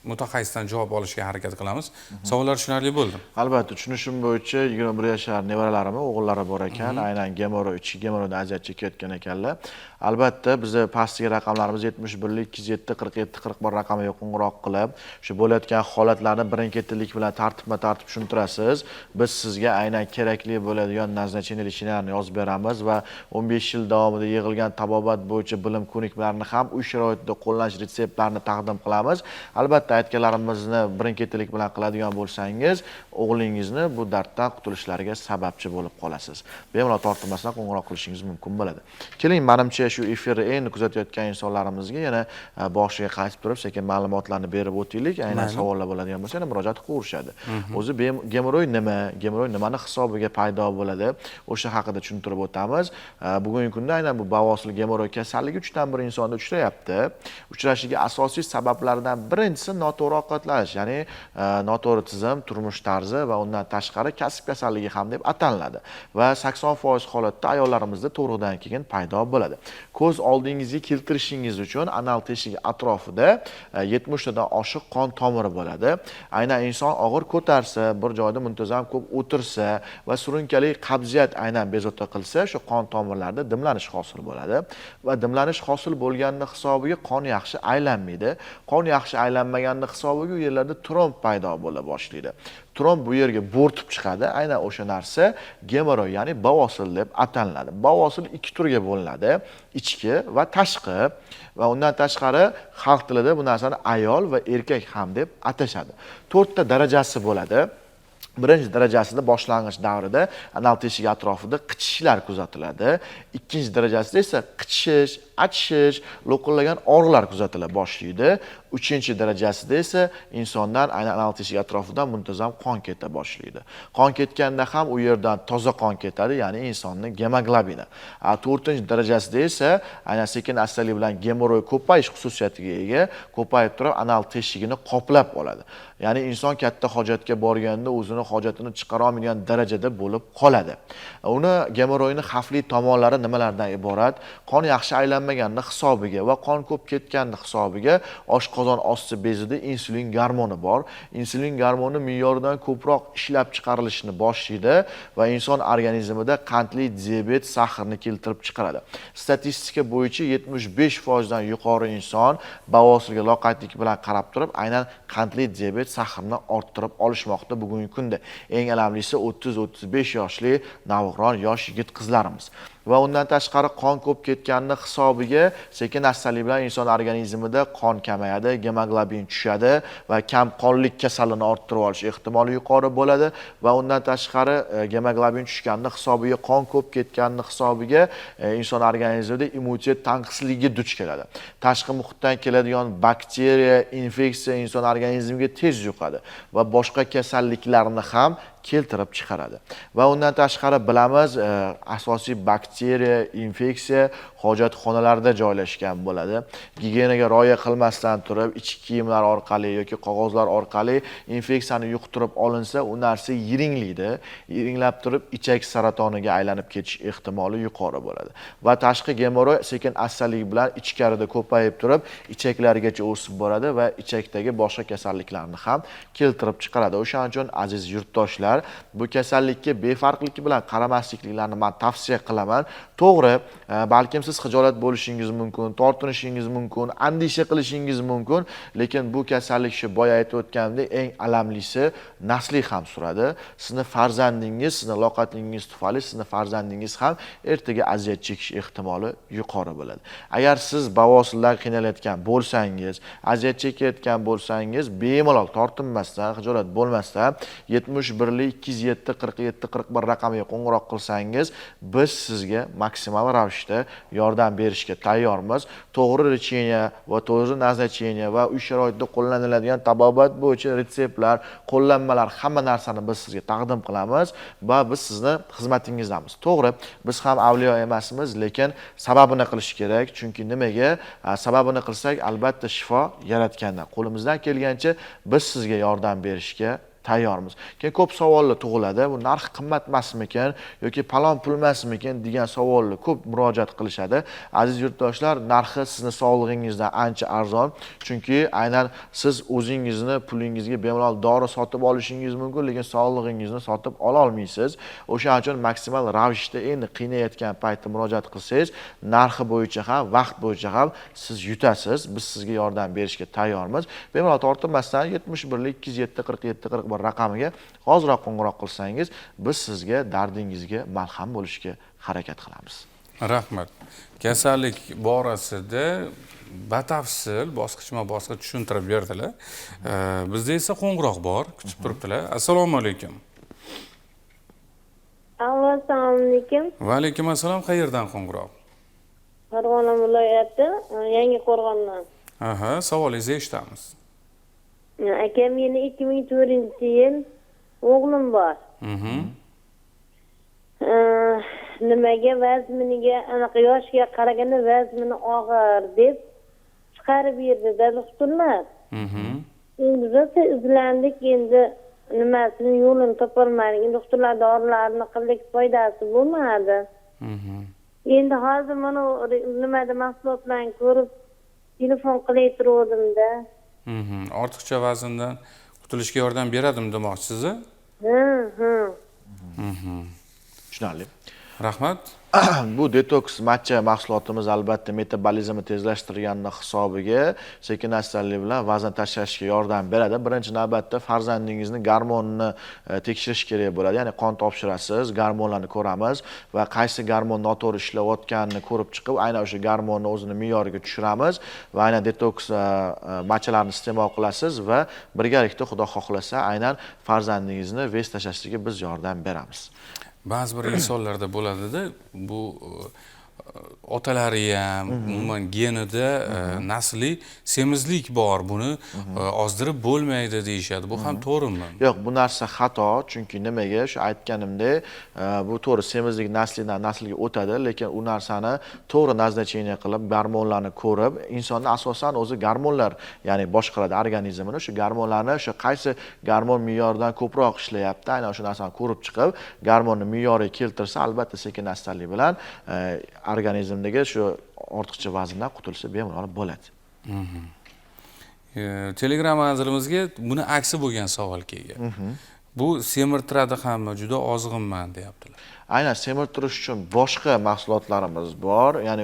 mutaxassisdan javob olishga harakat qilamiz. Savollar tushunarli bo'ldi. Albatta, tushunishim bo'yicha 21 yoshlar nevaralarim, o'g'illari bor ekan, aynan gemoroy, ichki gemoroydan aziyat chekayotgan ekanlar. Albatta, bizni pastki raqamlarimiz 71 207 47 41 raqamiga qo'ng'iroq qilib, shu bo'layotgan holatlarni birin-ketinlik bilan tartibma-tartib tushuntirasiz. Biz sizga aynan kerakli bo'ladigan назначениyalarni yozib beramiz va 15 yil davomida yig'ilgan tabobat bo'yicha bilim ko'nikmalarini ham uy sharoitida qo'llanish retseptlarini taqdim qilamiz. Albatta, aytganlarimizni birin-ketinlik bilan qiladigan bo'lsangiz, o'g'lingizni bu darddan qutulishlariga sababchi bo'lib qolasiz. Bemalol tortinmasdan qo'ng'iroq qilishingiz mumkin bo'ladi. Keling, menimcha shu efirni endi kuzatayotgan insonlarimizga yana boshiga qaytib turib, sekin ma'lumotlarni berib o'taylik. Aynan savollar bo'ladigan bo'lsa, yana murojaat qilaverishadi. O'zi gemoroy nima, gemoroy nimani hisobiga paydo bo'ladi, o'sha haqida tushuntirib o'tamiz. Bugungi kunda aynan bu bavosil gemoroy kasalligi 3 dan 1 insonda uchrayapti. Uchrashiga asosiy sabablardan birinchisi noto'g'ri ovqatlanish, ya'ni noto'g'ri tizim, turmush tarzi va undan tashqari kasb kasalligi ham deb ataladi. Va 80% holatda ayollarimizda to'g'ridan keyin paydo bo'ladi. Ko'z oldingizga keltirishingiz uchun anal teshigi atrofida 70 tadan oshiq qon tomiri bo'ladi. Aynan inson og'ir ko'tarsa, bir joyda muntazam ko'p o'tirsa va surunkali qabziyat aynan bezovta qilsa, shu qon tomirlarida dimlanish hosil bo'ladi. Va dimlanish hosil bo'lganning hisobiga qon yaxshi aylanmaydi. Qon yaxshi aylanmaganning hisobiga u yerlarda tromb paydo bo'la boshlaydi. Tromb bu yerga bo'rtib chiqadi. Aynan o'sha narsa gemoroy, ya'ni bavosil deb ataladi. Bavosil 2 turga bo'linadi: ichki va tashqi. Va undan tashqari xalq tilida bu narsani ayol va erkak ham deb atashadi. 4 ta darajasi bo'ladi. Birinchi darajasida boshlang'ich davrida anal teshigi atrofida qichishishlar kuzatiladi. Ikkinchi darajasida esa qichish, achishish, lo'qillagan og'riqlar kuzatila boshlaydi. Uchinchi darajasida esa insondan aynan anal teshigi atrofidan muntazam qon keta boshlaydi. Qon ketganda ham u yerdan toza qon ketadi, ya'ni insonning gemoglobini. 4-darajasida esa aynan sekin astalik bilan gemoroy ko'payish xususiyatiga ega, ko'payib turib anal teshigini qoplab oladi. Ya'ni inson katta hojatga borganda o'zini hojatini chiqara olmaydigan darajada bo'lib qoladi. Uni gemoroyning xavfli tomonlari nimalardan iborat? Qon yaxshi aylanmaganning hisobiga va qon ko'p ketganning hisobiga oshqozon osti bezida insulin gormoni bor. Insulin gormoni me'yoridan ko'proq ishlab chiqarilishni boshlaydi va inson organizmida qandli diabet, sahrni keltirib chiqaradi. Statistika bo'yicha 75% dan yuqori inson bavosilga loqaydlik bilan qarab turib, aynan qandli diabet, sahrni orttirib olishmoqda bugungi kunda. Eng alamlisi 30-35 yoshli navqiron yosh yigit-qizlarimiz. Va undan tashqari qon ko'p ketganning hisobiga sekin astalik bilan inson organizmida qon kamayadi, gemoglobin tushadi va kamqonlik kasalini orttirib olish ehtimoli yuqori bo'ladi va undan tashqari gemoglobin tushganning hisobiga, qon ko'p ketganning hisobiga inson organizmida immunitet tanqisligi duch keladi. Tashqi muhitdan keladigan bakteriya, infeksiya inson organizmiga tez yuqadi va boshqa kasalliklarni ham keltirib chiqaradi. Va undan tashqari bilamiz, asosiy bakteriya, infeksiya hojatxonalarda joylashgan bo'ladi. Gigiyenaga rioya qilmasdan turib, ichki kiyimlar orqali yoki qog'ozlar orqali infeksiyani yuqtirib olinsa, u narsa yiringlaydi. Yiringlab turib, ichak saratoniga aylanib ketish ehtimoli yuqori bo'ladi. Va tashqi gemoroy sekin-astalik bilan ichkarida ko'payib turib, ichaklargacha o'sib boradi va ichakdagi boshqa kasalliklarni ham keltirib chiqaradi. O'shaning uchun aziz yurtdoshlar, bu kasallikka befarqlik bilan qaramasliklarini men tavsiya qilaman. To'g'ri, balkim siz xijolat bo'lishingiz mumkin, tortinishingiz mumkin, andisha qilishingiz mumkin, lekin bu kasallik shu boya aytib o'tganimdek eng alamlisi nasli ham suradi. Sizni farzandingiz, sizni loqatligingiz tufayli sizni farzandingiz ham ertaga aziyat chekish ehtimoli yuqori bo'ladi. Agar siz bavosirlar qiynalayotgan bo'lsangiz, aziyat chekayotgan bo'lsangiz, bemalol tortinmasdan, xijolat bo'lmasdan 71 207 47 41 raqamiga qo'ng'iroq qilsangiz, biz sizga maksimal ravishda yordam berishga tayyormiz. To'g'ri lecheniya va to'g'ri nazarcheniya va uy sharoitida qo'llaniladigan tabobat bo'yicha retseptlar, qo'llanmalar, hamma narsani biz sizga taqdim qilamiz va biz sizni xizmatingizdamiz. To'g'ri, biz ham avliyo emasmiz, lekin sababini qilish kerak. Chunki nimaga? Sababini qilsak, albatta shifo yaratgandan. Qo'limizdan kelgancha biz sizga yordam berishga tayyormiz. Keyin ko'p savollar tug'iladi. Bu narx qimmat emasmikan yoki palon pul emasmikan degan savollar ko'p murojaat qilishadi. Aziz yurtdoshlar, narxi sizni sog'lig'ingizdan ancha arzon. Chunki aynan siz o'zingizni pulingizga bemalol dori sotib olishingiz mumkin, lekin sog'lig'ingizni sotib ola olmaysiz. O'shaning uchun maksimal ravishda endi qiynayotgan paytda murojaat qilsangiz, narxi bo'yicha ham, vaqt bo'yicha ham siz yutasiz. Biz sizga yordam berishga tayyormiz. Bemalol tortinmasdan 71 207 47 41 raqamiga hoziroq qo'ng'iroq qilsangiz, biz sizga dardingizga malham bo'lishga harakat qilamiz. Rahmat. Kasallik borasida batafsil bosqichma-bosqich tushuntirib berdilar. Bizda esa qo'ng'iroq bor, kutib turibdilar. Assalomu alaykum. Assalomu alaykum. Va alaykum assalom. Qayerdan qo'ng'iroq? Farg'ona viloyati, Yangiqo'rg'ondan. Aha, savolingizni eshitamiz. Aka, meni 2004-yil o'g'lim bor. Nimaga vazminiga, anaqa yoshiga qaraganda vazmini og'ir deb chiqarib berdi doktorlar. Endi biz izlandik, endi nimasini yo'lini topolmadik. Doktorlar dorilarni qildik, foydasi bo'lmadi. Endi hozir mana nimada mahsulotlarni ko'rib telefon qilib turdim-da. Ortiqcha vazndan qutulishga yordam beradimi demoqchisiz? Tushunarli. Rahmat. Bu detoks matcha mahsulotimiz albatta metabolizmni tezlashtirganning hisobiga sekin-astalik bilan vazn tashlashga yordam beradi. Birinchi navbatda farzandingizni gormonini tekshirish kerak bo'ladi. Ya'ni qon topshirasiz, gormonlarni ko'ramiz va qaysi gormon noto'g'ri ishlayotganini ko'rib chiqib, aynan o'sha gormonni o'zini me'yoriga tushiramiz va aynan detoks matchalarni iste'mol qilasiz va birgalikda xudo xohlasa aynan farzandingizni vez tashlashiga biz yordam beramiz. Ba'zi bir insonlarda bo'ladi-da, bu otalari ham, umuman genida nasliy semizlik bor, buni ozdirib bo'lmaydi deyishadi. Bu ham to'g'rimi? Yo'q, bu narsa xato, chunki nimaga? Shu aytganimdek, bu to'g'ri semizlik naslidan naslga o'tadi, lekin u narsani to'g'ri nazarcheniya qilib, gormonlarni ko'rib, insonni asosan o'zi gormonlar, ya'ni boshqaradi organizmini. Shu gormonlarni, o'sha qaysi gormon me'yoridan ko'proq ishlayapti, aynan o'sha narsani ko'rib chiqib, gormonni me'yoriga keltirsa, albatta sekin-astalik bilan organizmdagi shu ortiqcha vazndan qutulsa bemalol bo'ladi. Telegram manzilimizga buni aksi bo'lgan savol kelgan. Bu semirtiradi hamma, juda ozg'inman deyaptilar. Aynan semirtirish uchun boshqa mahsulotlarimiz bor. Ya'ni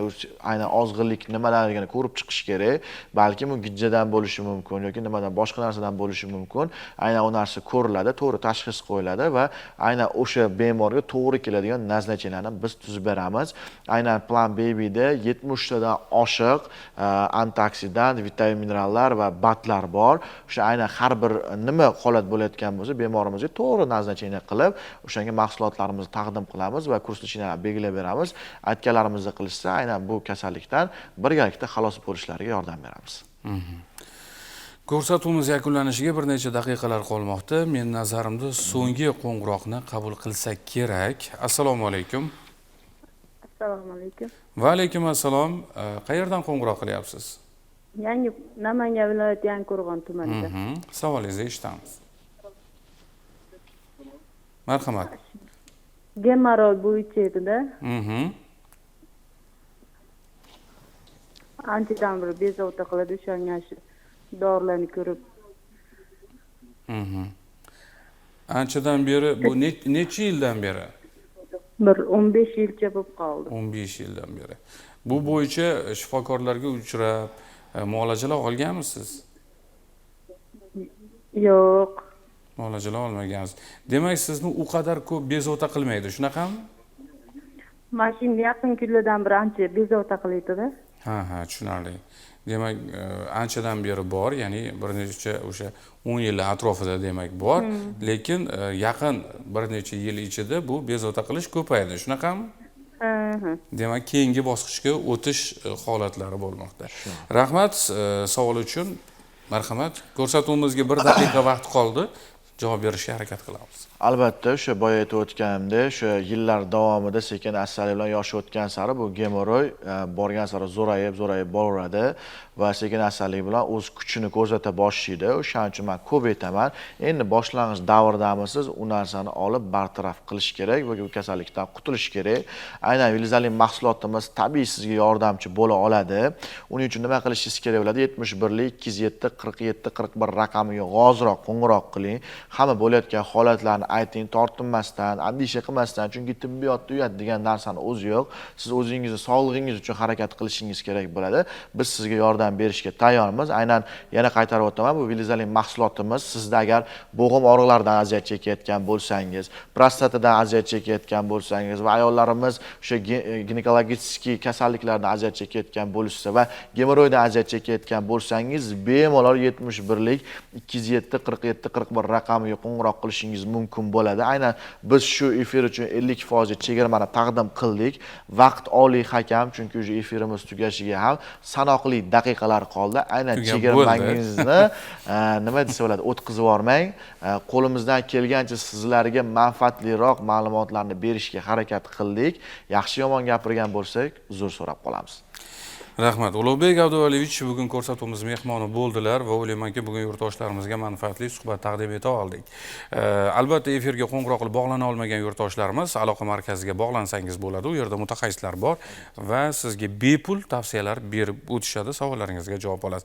aynan ozg'inlik nimalarligini ko'rib chiqish kerak. Balki bu gijjadan bo'lishi mumkin yoki nimadan boshqa narsadan bo'lishi mumkin. Aynan u narsa ko'riladi, to'g'ri tashxis qo'yiladi va aynan o'sha bemorga to'g'ri keladigan nazarcheniyalarni biz tuzib beramiz. Aynan Plan Baby'da 70 tadan oshiq antioksidant, vitamin, minerallar va batlar bor. O'sha aynan har bir nima holat bo'layotgan bo'lsa, bemorimizga to'g'ri nazarcheniya qilib, o'shanga mahsulotlarimizni taqdim qilamiz va kurs lecheniyalarni belgilab beramiz. Aytganlarimizni qilishsa, aynan bu kasallikdan birgalikda xalos bo'lishlariga yordam beramiz. Ko'rsatuvimiz yakunlanishiga bir necha daqiqalar qolmoqda. Men nazarimda so'nggi qo'ng'iroqni qabul qilsak kerak. Assalomu alaykum. Assalomu alaykum. Va alaykum assalom. Qayerdan qo'ng'iroq qilyapsiz? Yangi Namangan viloyati Yangiqo'rg'on tumanida. Savolingizni eshitamiz. Marhamat. Gemorroy bo'yicha edi-da. Anchadan bir bezovta qiladi o'shanga shu dorilarni ko'rib. Anchadan beri bu necha yildan beri? Bir 15 yilcha bo'lib qoldi. 15 yildan beri. Bu bo'yicha shifokorlarga uchrab, muolajalar olganmisiz? Yo'q. Muolajalar olmagansiz. Demak, sizni u qadar ko'p bezovta qilmaydi, shunaqami? Mashina yaqin kunlardan bir ancha bezovta qilaydi-da. Ha, tushunarli. Demak, anchadan beri bor, ya'ni bir necha o'sha 10 yil atrofida demak bor, lekin yaqin bir necha yil ichida bu bezovta qilish ko'paydi, shunaqami? Demak, keyingi bosqichga o'tish holatlari bo'lmoqda. Rahmat savol uchun. Marhamat. Ko'rsatuvimizga 1 daqiqa vaqt qoldi. Javob berishga harakat qilamiz. Albatta, o'sha boya aytib o'tganimdek, o'sha yillar davomida sekin astalik bilan yoshi o'tgan sari bu gemoroy borgan sari zo'rayib boraveradi va sekin astalik bilan o'z kuchini ko'rsata boshlaydi. O'shaning uchun men ko'p aytaman, endi boshlang'ich davrdamisiz u narsani olib bartaraf qilish kerak va bu kasallikdan qutulish kerak. Aynan Vilizalin mahsulotimiz tabiiy sizga yordamchi bo'la oladi. Uning uchun nima qilishingiz kerak bo'ladi? 71 207 47 41 raqamiga hozirroq qo'ng'iroq qiling. Hamma bo'layotgan holatlarni ayting, tortinmasdan, andisha qilmasdan, chunki tibbiyotda uyat degan narsani o'zi yo'q. Siz o'zingizni sog'lig'ingiz uchun harakat qilishingiz kerak bo'ladi. Biz sizga yordam berishga tayyormiz. Aynan yana qaytarib o'taman, bu Vilizalin mahsulotimiz sizda agar bo'g'im og'riqlaridan aziyat chekayotgan bo'lsangiz, prostatadan aziyat chekayotgan bo'lsangiz va ayollarimiz o'sha ginekologik kasalliklardan aziyat chekayotgan bo'lsa va gemoroydan aziyat chekayotgan bo'lsangiz, bemalol 71lik 207 47 41 raqamiga qo'ng'iroq qilishingiz mumkin bo'ladi. Aynan biz shu efir uchun 50% chegirmani taqdim qildik. Vaqt oliy hakam, chunki o'sha efirimiz tugashiga ham sanoqli daqiqalar qoldi. Aynan chegirmangizni nima desa bo'ladi, o'tkazib yormang. Qo'limizdan kelgancha sizlarga manfaatliroq ma'lumotlarni berishga harakat qildik. Yaxshi yomon gapirgan bo'lsak, uzr so'rab qolamiz. Rahmat. Ulug'bek Abduvaliyevich bugun ko'rsatuvimiz mehmoni bo'ldilar va o'ylaymanki bugun yurtdoshlarimizga manfaatli suhbat taqdim eta oldik. Albatta efirga qo'ng'iroq qilib bog'lana olmagan yurtdoshlarimiz aloqa markaziga bog'lansangiz bo'ladi. U yerda mutaxassislar bor va sizga bepul tavsiyalar berib o'tishadi, savollaringizga javob olasiz.